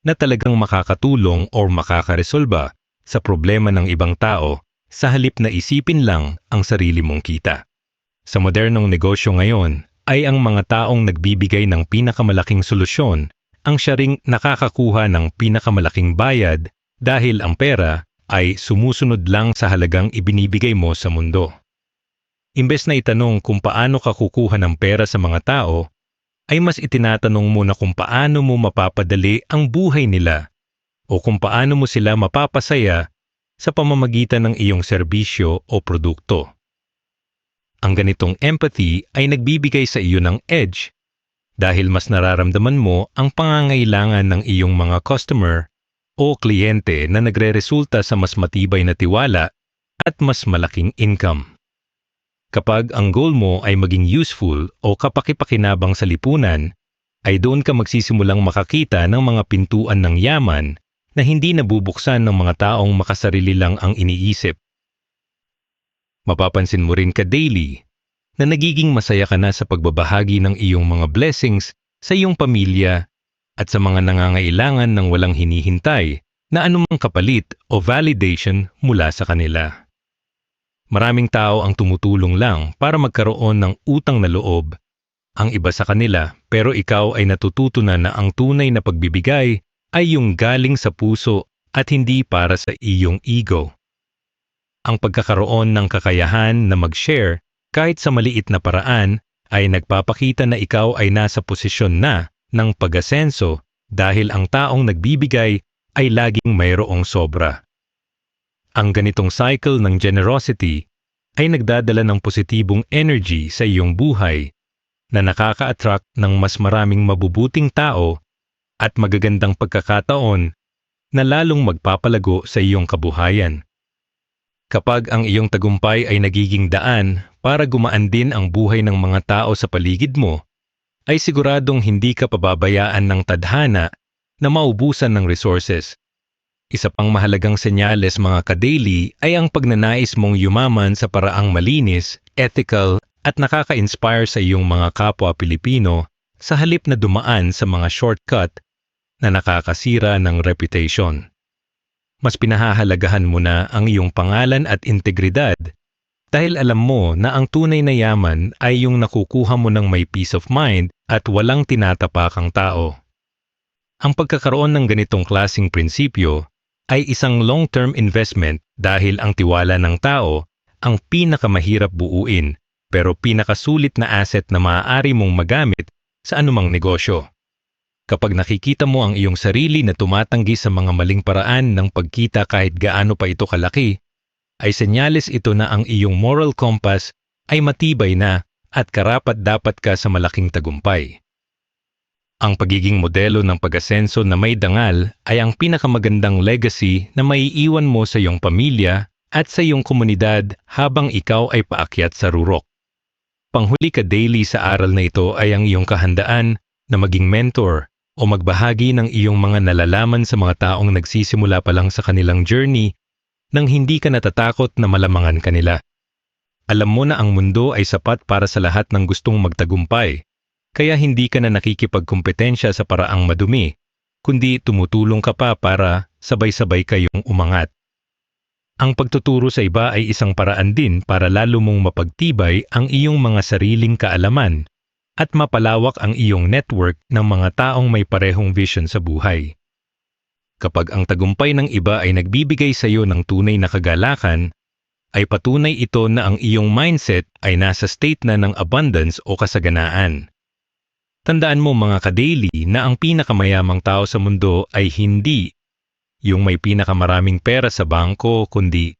na talagang makakatulong o makakaresolba sa problema ng ibang tao sa halip na isipin lang ang sarili mong kita. Sa modernong negosyo ngayon ay ang mga taong nagbibigay ng pinakamalaking solusyon ang siya ring nakakakuha ng pinakamalaking bayad dahil ang pera ay sumusunod lang sa halagang ibinibigay mo sa mundo. Imbes na itanong kung paano ka kukuha ng pera sa mga tao, ay mas itinatanong mo na kung paano mo mapapadali ang buhay nila o kung paano mo sila mapapasaya sa pamamagitan ng iyong serbisyo o produkto. Ang ganitong empathy ay nagbibigay sa iyo ng edge dahil mas nararamdaman mo ang pangangailangan ng iyong mga customer o kliyente na nagreresulta sa mas matibay na tiwala at mas malaking income. Kapag ang goal mo ay maging useful o kapakipakinabang sa lipunan, ay doon ka magsisimulang makakita ng mga pintuan ng yaman na hindi nabubuksan ng mga taong makasarili lang ang iniisip. Mapapansin mo rin ka daily na nagiging masaya ka na sa pagbabahagi ng iyong mga blessings sa iyong pamilya at sa mga nangangailangan ng walang hinihintay na anumang kapalit o validation mula sa kanila. Maraming tao ang tumutulong lang para magkaroon ng utang na loob ang iba sa kanila pero ikaw ay natututo na ang tunay na pagbibigay ay yung galing sa puso at hindi para sa iyong ego. Ang pagkakaroon ng kakayahan na mag-share kahit sa maliit na paraan ay nagpapakita na ikaw ay nasa posisyon na ng pag-asenso dahil ang taong nagbibigay ay laging mayroong sobra. Ang ganitong cycle ng generosity ay nagdadala ng positibong energy sa iyong buhay na nakaka-attract ng mas maraming mabubuting tao at magagandang pagkakataon na lalong magpapalago sa iyong kabuhayan. Kapag ang iyong tagumpay ay nagiging daan para gumaan din ang buhay ng mga tao sa paligid mo, ay siguradong hindi ka pababayaan ng tadhana na maubusan ng resources. Isa pang mahalagang senyales mga ka-daily ay ang pagnanais mong yumaman sa paraang malinis, ethical at nakaka-inspire sa iyong mga kapwa Pilipino sa halip na dumaan sa mga shortcut na nakakasira ng reputation. Mas pinahahalagahan mo na ang iyong pangalan at integridad dahil alam mo na ang tunay na yaman ay yung nakukuha mo ng may peace of mind at walang tinatapakang tao. Ang pagkakaroon ng ganitong klasing prinsipyo ay isang long-term investment dahil ang tiwala ng tao ang pinakamahirap buuin pero pinakasulit na asset na maaari mong magamit sa anumang negosyo. Kapag nakikita mo ang iyong sarili na tumatanggi sa mga maling paraan ng pagkita kahit gaano pa ito kalaki, ay senyales ito na ang iyong moral compass ay matibay na at karapat-dapat ka sa malaking tagumpay. Ang pagiging modelo ng pag-asenso na may dangal ay ang pinakamagandang legacy na maiiwan mo sa iyong pamilya at sa iyong komunidad habang ikaw ay paakyat sa rurok. Panghuli ka daily sa aral na ito ay ang iyong kahandaan na maging mentor o magbahagi ng iyong mga nalalaman sa mga taong nagsisimula pa lang sa kanilang journey nang hindi ka natatakot na malamangan kanila. Alam mo na ang mundo ay sapat para sa lahat ng gustong magtagumpay, kaya hindi ka na nakikipagkompetensya sa paraang madumi, kundi tumutulong ka pa para sabay-sabay kayong umangat. Ang pagtuturo sa iba ay isang paraan din para lalo mong mapagtibay ang iyong mga sariling kaalaman at mapalawak ang iyong network ng mga taong may parehong vision sa buhay. Kapag ang tagumpay ng iba ay nagbibigay sa iyo ng tunay na kagalakan, ay patunay ito na ang iyong mindset ay nasa state na ng abundance o kasaganaan. Tandaan mo mga ka-daily na ang pinakamayamang tao sa mundo ay hindi yung may pinakamaraming pera sa bangko, kundi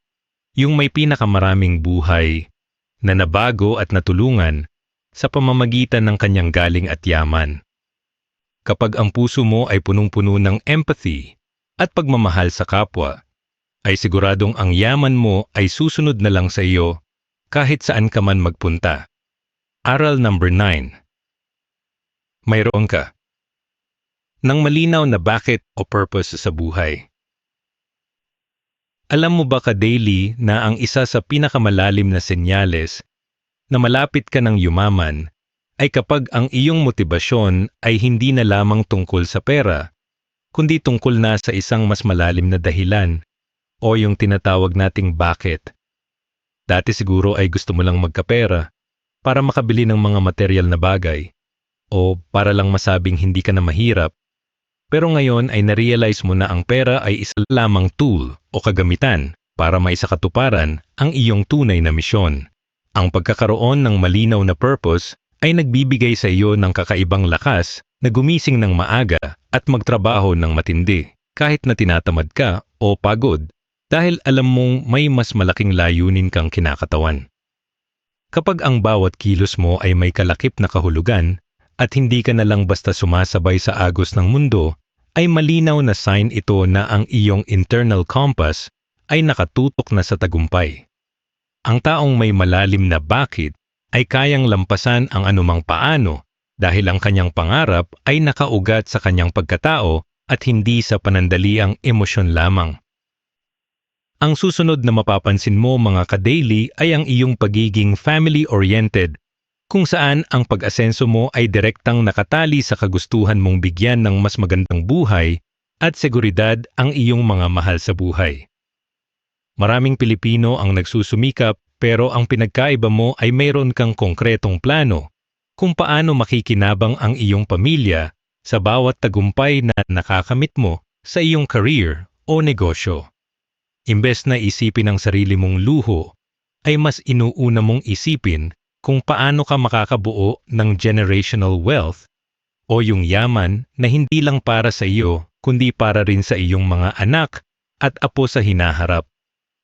yung may pinakamaraming buhay na nabago at natulungan sa pamamagitan ng kanyang galing at yaman. Kapag ang puso mo ay punong-puno ng empathy at pagmamahal sa kapwa, ay siguradong ang yaman mo ay susunod na lang sa iyo kahit saan ka man magpunta. Aral number 9. Mayroon ka ng malinaw na bakit o purpose sa buhay. Alam mo ba ka-daily na ang isa sa pinakamalalim na senyales na malapit ka ng yumaman ay kapag ang iyong motibasyon ay hindi na lamang tungkol sa pera, kundi tungkol na sa isang mas malalim na dahilan o yung tinatawag nating bakit. Dati siguro ay gusto mo lang magkapera para makabili ng mga material na bagay o para lang masabing hindi ka na mahirap. Pero ngayon ay narealize mo na ang pera ay isa lamang tool o kagamitan para maisakatuparan ang iyong tunay na misyon. Ang pagkakaroon ng malinaw na purpose ay nagbibigay sa iyo ng kakaibang lakas na gumising ng maaga at magtrabaho ng matindi kahit na tinatamad ka o pagod dahil alam mong may mas malaking layunin kang kinakatawan. Kapag ang bawat kilos mo ay may kalakip na kahulugan at hindi ka na lang basta sumasabay sa agos ng mundo, ay malinaw na sign ito na ang iyong internal compass ay nakatutok na sa tagumpay. Ang taong may malalim na bakit ay kayang lampasan ang anumang paano dahil ang kanyang pangarap ay nakaugat sa kanyang pagkatao at hindi sa panandaliang emosyon lamang. Ang susunod na mapapansin mo mga ka-daily ay ang iyong pagiging family-oriented, kung saan ang pag-asenso mo ay direktang nakatali sa kagustuhan mong bigyan ng mas magandang buhay at seguridad ang iyong mga mahal sa buhay. Maraming Pilipino ang nagsusumikap pero ang pinagkaiba mo ay mayroon kang konkretong plano kung paano makikinabang ang iyong pamilya sa bawat tagumpay na nakakamit mo sa iyong career o negosyo. Imbes na isipin ang sarili mong luho, ay mas inuuna mong isipin kung paano ka makakabuo ng generational wealth o yung yaman na hindi lang para sa iyo kundi para rin sa iyong mga anak at apo sa hinaharap.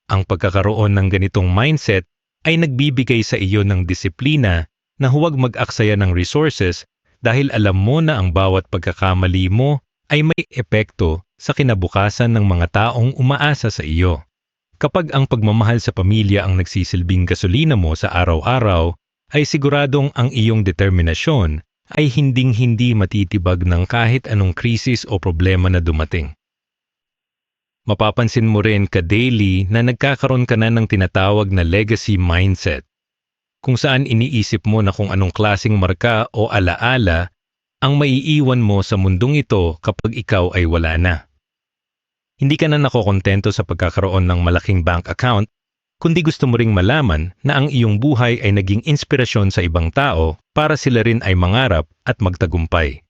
Ang pagkakaroon ng ganitong mindset ay nagbibigay sa iyo ng disiplina na huwag mag-aksaya ng resources dahil alam mo na ang bawat pagkakamali mo ay may epekto sa kinabukasan ng mga taong umaasa sa iyo. Kapag ang pagmamahal sa pamilya ang nagsisilbing gasolina mo sa araw-araw, ay siguradong ang iyong determinasyon ay hinding-hindi matitibag ng kahit anong krisis o problema na dumating. Mapapansin mo rin ka-daily na nagkakaroon ka na ng tinatawag na legacy mindset, kung saan iniisip mo na kung anong klaseng marka o alaala ang maiiwan mo sa mundong ito kapag ikaw ay wala na. Hindi ka na nakokontento sa pagkakaroon ng malaking bank account, kundi gusto mo ring malaman na ang iyong buhay ay naging inspirasyon sa ibang tao para sila rin ay mangarap at magtagumpay.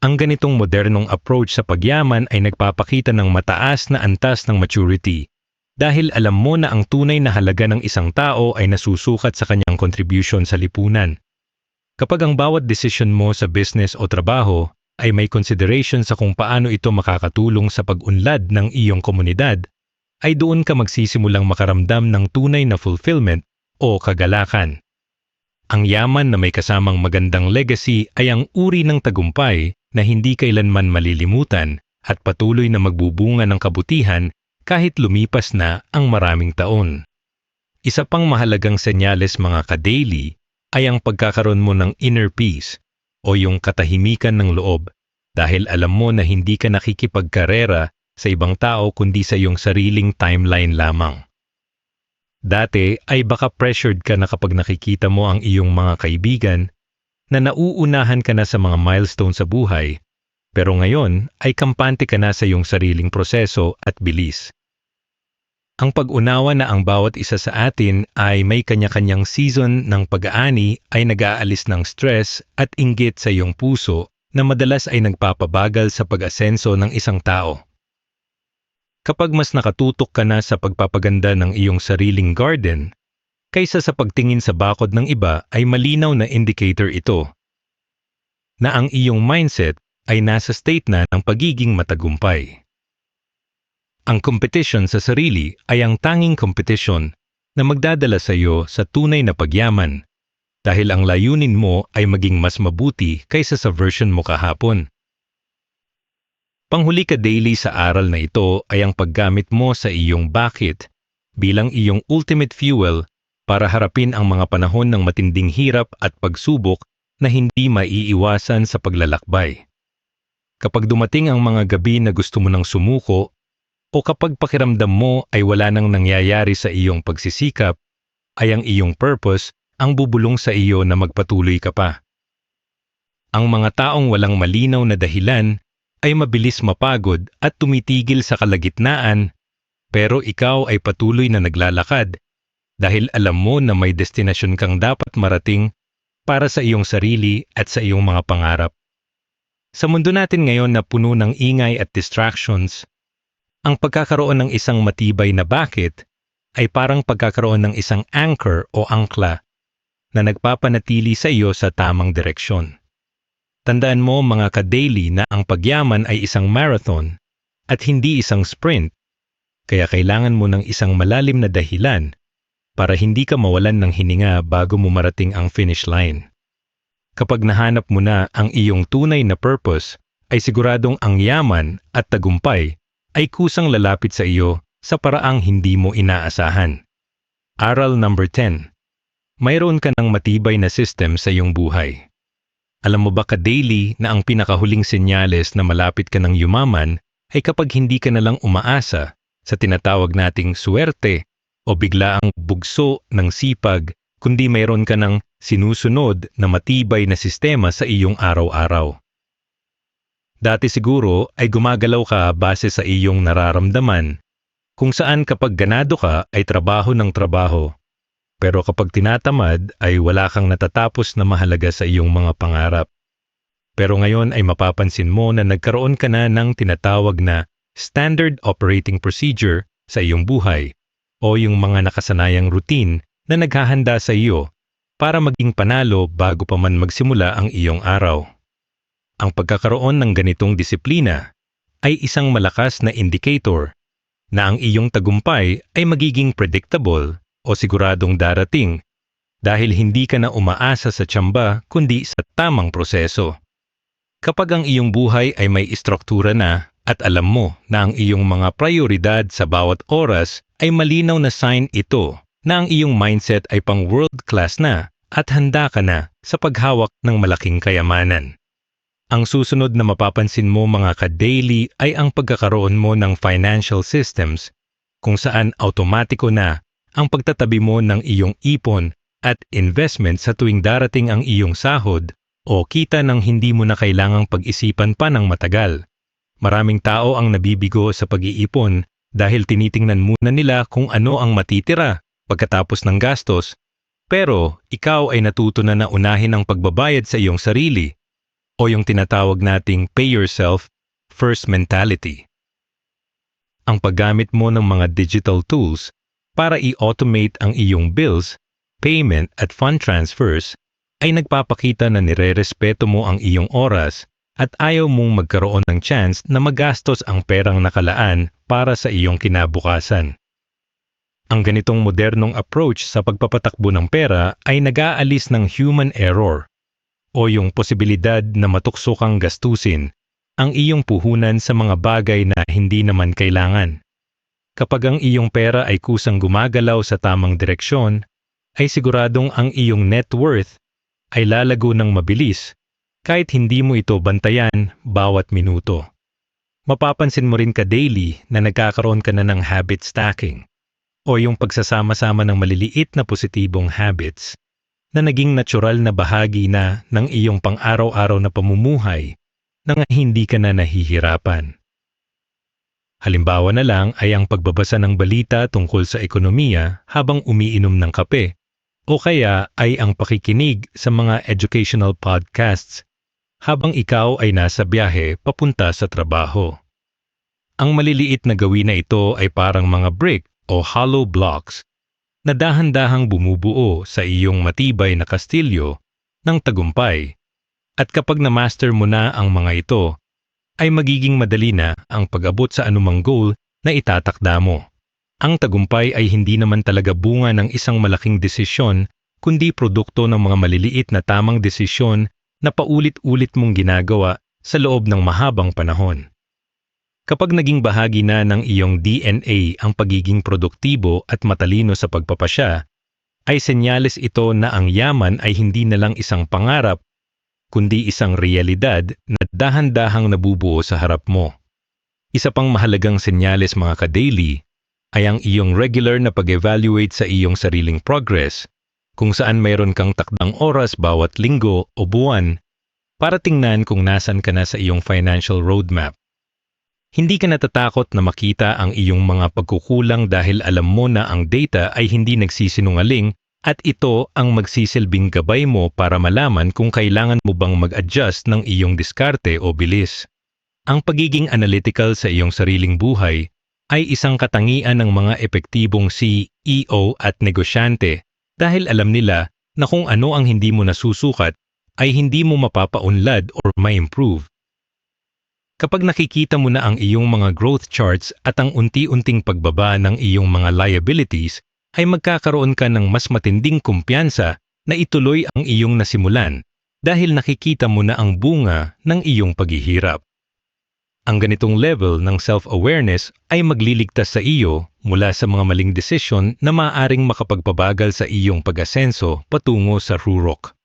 Ang ganitong modernong approach sa pagyaman ay nagpapakita ng mataas na antas ng maturity dahil alam mo na ang tunay na halaga ng isang tao ay nasusukat sa kanyang contribution sa lipunan. Kapag ang bawat desisyon mo sa business o trabaho ay may consideration sa kung paano ito makakatulong sa pag-unlad ng iyong komunidad, ay doon ka magsisimulang makaramdam ng tunay na fulfillment o kagalakan. Ang yaman na may kasamang magandang legacy ay ang uri ng tagumpay na hindi kailanman malilimutan at patuloy na magbubunga ng kabutihan kahit lumipas na ang maraming taon. Isa pang mahalagang senyales mga ka-daily ay ang pagkakaroon mo ng inner peace o yung katahimikan ng loob dahil alam mo na hindi ka nakikipagkarera sa ibang tao kundi sa iyong sariling timeline lamang. Dati ay baka pressured ka na kapag nakikita mo ang iyong mga kaibigan na nauunahan ka na sa mga milestone sa buhay, pero ngayon ay kampante ka na sa iyong sariling proseso at bilis. Ang pag-unawa na ang bawat isa sa atin ay may kanya-kanyang season ng pag-aani ay nag-aalis ng stress at inggit sa iyong puso na madalas ay nagpapabagal sa pag-asenso ng isang tao. Kapag mas nakatutok ka na sa pagpapaganda ng iyong sariling garden, kaysa sa pagtingin sa bakod ng iba ay malinaw na indicator ito na ang iyong mindset ay nasa state na ng pagiging matagumpay. Ang competition sa sarili ay ang tanging competition na magdadala sa iyo sa tunay na pagyaman dahil ang layunin mo ay maging mas mabuti kaysa sa version mo kahapon. Panghuli ka daily sa aral na ito ay ang paggamit mo sa iyong bakit bilang iyong ultimate fuel para harapin ang mga panahon ng matinding hirap at pagsubok na hindi maiiwasan sa paglalakbay. Kapag dumating ang mga gabi na gusto mo nang sumuko, o kapag pakiramdam mo ay wala nang nangyayari sa iyong pagsisikap, ay ang iyong purpose ang bubulong sa iyo na magpatuloy ka pa. Ang mga taong walang malinaw na dahilan ay mabilis mapagod at tumitigil sa kalagitnaan, pero ikaw ay patuloy na naglalakad dahil alam mo na may destinasyon kang dapat marating para sa iyong sarili at sa iyong mga pangarap. Sa mundo natin ngayon na puno ng ingay at distractions, ang pagkakaroon ng isang matibay na bakit ay parang pagkakaroon ng isang anchor o angkla na nagpapanatili sa iyo sa tamang direksyon. Tandaan mo mga ka-daily na ang pagyaman ay isang marathon at hindi isang sprint, kaya kailangan mo ng isang malalim na dahilan para hindi ka mawalan ng hininga bago mo marating ang finish line. Kapag nahanap mo na ang iyong tunay na purpose, ay siguradong ang yaman at tagumpay ay kusang lalapit sa iyo sa paraang hindi mo inaasahan. Aral number 10. Mayroon ka ng matibay na system sa iyong buhay. Alam mo ba ka-daily na ang pinakahuling senyales na malapit ka ng yumaman ay kapag hindi ka na lang umaasa sa tinatawag nating swerte o biglaang bugso ng sipag, kundi mayroon ka ng sinusunod na matibay na sistema sa iyong araw-araw. Dati siguro ay gumagalaw ka base sa iyong nararamdaman, kung saan kapag ganado ka ay trabaho ng trabaho. Pero kapag tinatamad ay wala kang natatapos na mahalaga sa iyong mga pangarap. Pero ngayon ay mapapansin mo na nagkaroon ka na ng tinatawag na standard operating procedure sa iyong buhay o yung mga nakasanayang routine na naghahanda sa iyo para maging panalo bago pa man magsimula ang iyong araw. Ang pagkakaroon ng ganitong disiplina ay isang malakas na indicator na ang iyong tagumpay ay magiging predictable o siguradong darating dahil hindi ka na umaasa sa tsamba kundi sa tamang proseso. Kapag ang iyong buhay ay may istruktura na at alam mo na ang iyong mga prioridad sa bawat oras ay malinaw na sign ito na ang iyong mindset ay pang world class na at handa ka na sa paghawak ng malaking kayamanan. Ang susunod na mapapansin mo mga ka-daily ay ang pagkakaroon mo ng financial systems kung saan automatiko na ang pagtatabi mo ng iyong ipon at investment sa tuwing darating ang iyong sahod o kita ng hindi mo na kailangang pag-isipan pa ng matagal. Maraming tao ang nabibigo sa pag-iipon dahil tinitingnan muna nila kung ano ang matitira pagkatapos ng gastos, pero ikaw ay natuto na unahin ang pagbabayad sa iyong sarili o yung tinatawag nating pay yourself first mentality. Ang paggamit mo ng mga digital tools para i-automate ang iyong bills, payment at fund transfers ay nagpapakita na nirerespeto mo ang iyong oras at ayaw mong magkaroon ng chance na magastos ang perang nakalaan para sa iyong kinabukasan. Ang ganitong modernong approach sa pagpapatakbo ng pera ay nag-aalis ng human error o yung posibilidad na matukso kang gastusin ang iyong puhunan sa mga bagay na hindi naman kailangan. Kapag ang iyong pera ay kusang gumagalaw sa tamang direksyon, ay siguradong ang iyong net worth ay lalago ng mabilis kahit hindi mo ito bantayan bawat minuto. Mapapansin mo rin ka-daily na nagkakaroon ka na ng habit stacking o yung pagsasama-sama ng maliliit na positibong habits na naging natural na bahagi na ng iyong pang-araw-araw na pamumuhay nang hindi ka na nahihirapan. Halimbawa na lang ay ang pagbabasa ng balita tungkol sa ekonomiya habang umiinom ng kape o kaya ay ang pakikinig sa mga educational podcasts habang ikaw ay nasa biyahe papunta sa trabaho. Ang maliliit na gawin na ito ay parang mga brick o hollow blocks na dahan-dahang bumubuo sa iyong matibay na kastilyo ng tagumpay. At kapag na-master mo na ang mga ito, ay magiging madali na ang pag-abot sa anumang goal na itatakda mo. Ang tagumpay ay hindi naman talaga bunga ng isang malaking desisyon, kundi produkto ng mga maliliit na tamang desisyon na paulit-ulit mong ginagawa sa loob ng mahabang panahon. Kapag naging bahagi na ng iyong DNA ang pagiging produktibo at matalino sa pagpapasya, ay senyales ito na ang yaman ay hindi na lang isang pangarap, kundi isang realidad na dahan-dahang nabubuo sa harap mo. Isa pang mahalagang senyales mga ka-daily ay ang iyong regular na pag-evaluate sa iyong sariling progress, kung saan mayroon kang takdang oras bawat linggo o buwan para tingnan kung nasan ka na sa iyong financial roadmap. Hindi ka natatakot na makita ang iyong mga pagkukulang dahil alam mo na ang data ay hindi nagsisinungaling at ito ang magsisilbing gabay mo para malaman kung kailangan mo bang mag-adjust ng iyong diskarte o bilis. Ang pagiging analytical sa iyong sariling buhay ay isang katangian ng mga epektibong CEO at negosyante dahil alam nila na kung ano ang hindi mo nasusukat ay hindi mo mapapaunlad or ma-improve. Kapag nakikita mo na ang iyong mga growth charts at ang unti-unting pagbaba ng iyong mga liabilities, ay magkakaroon ka ng mas matinding kumpiyansa na ituloy ang iyong nasimulan dahil nakikita mo na ang bunga ng iyong paghihirap. Ang ganitong level ng self-awareness ay magliligtas sa iyo mula sa mga maling desisyon na maaaring makapagpabagal sa iyong pag-asenso patungo sa rurok.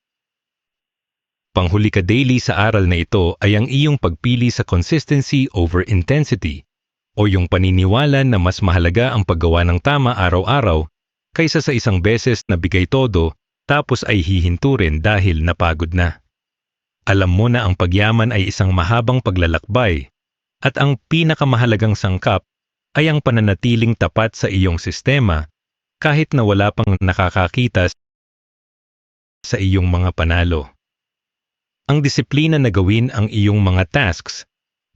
Panghuli ka daily sa aral na ito ay ang iyong pagpili sa consistency over intensity o yung paniniwala na mas mahalaga ang paggawa ng tama araw-araw kaysa sa isang beses na bigay todo tapos ay hihinto rin dahil napagod na. Alam mo na ang pagyaman ay isang mahabang paglalakbay at ang pinakamahalagang sangkap ay ang pananatiling tapat sa iyong sistema kahit na wala pang nakakakita sa iyong mga panalo. Ang disiplina na gawin ang iyong mga tasks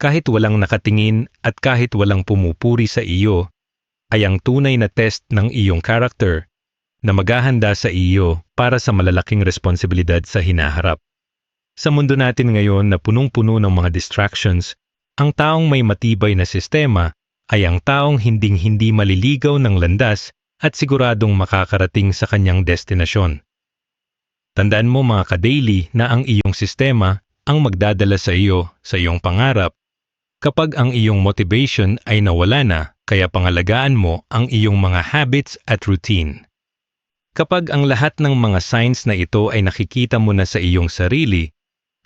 kahit walang nakatingin at kahit walang pumupuri sa iyo ay ang tunay na test ng iyong character na maghahanda sa iyo para sa malalaking responsibilidad sa hinaharap. Sa mundo natin ngayon na punong-puno ng mga distractions, ang taong may matibay na sistema ay ang taong hinding-hindi maliligaw ng landas at siguradong makakarating sa kanyang destinasyon. Tandaan mo mga ka-daily na ang iyong sistema ang magdadala sa iyo sa iyong pangarap. Kapag ang iyong motivation ay nawala na, kaya pangalagaan mo ang iyong mga habits at routine. Kapag ang lahat ng mga signs na ito ay nakikita mo na sa iyong sarili,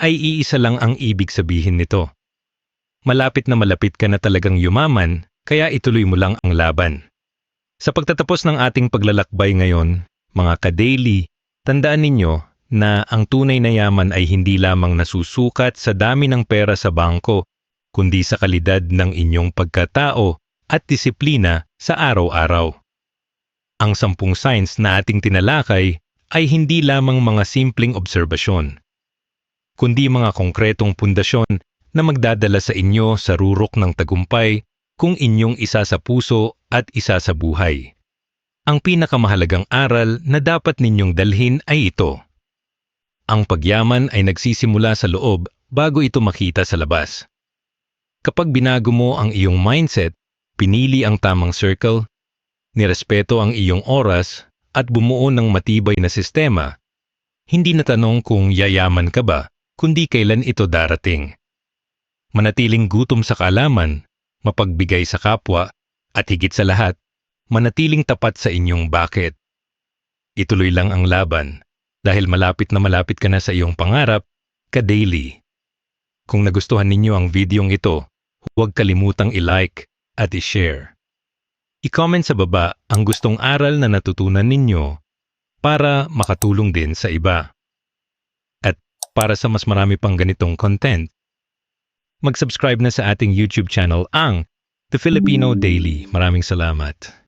ay iisa lang ang ibig sabihin nito. Malapit na malapit ka na talagang yumaman, kaya ituloy mo lang ang laban. Sa pagtatapos ng ating paglalakbay ngayon, mga ka-daily, tandaan ninyo na ang tunay na yaman ay hindi lamang nasusukat sa dami ng pera sa bangko, kundi sa kalidad ng inyong pagkatao at disiplina sa araw-araw. Ang 10 signs na ating tinalakay ay hindi lamang mga simpleng obserbasyon, kundi mga konkretong pundasyon na magdadala sa inyo sa rurok ng tagumpay kung inyong isa sa puso at isa sa buhay. Ang pinakamahalagang aral na dapat ninyong dalhin ay ito. Ang pagyaman ay nagsisimula sa loob bago ito makita sa labas. Kapag binago mo ang iyong mindset, pinili ang tamang circle, nirespeto ang iyong oras, at bumuo ng matibay na sistema, hindi na tanong kung yayaman ka ba, kundi kailan ito darating. Manatiling gutom sa kaalaman, mapagbigay sa kapwa, at higit sa lahat, manatiling tapat sa inyong bakit. Ituloy lang ang laban, dahil malapit na malapit ka na sa iyong pangarap, ka-daily. Kung nagustuhan ninyo ang videong ito, huwag kalimutang i-like at i-share. I-comment sa baba ang gustong aral na natutunan ninyo para makatulong din sa iba. At para sa mas marami pang ganitong content, mag-subscribe na sa ating YouTube channel ang The Filipino Daily. Maraming salamat.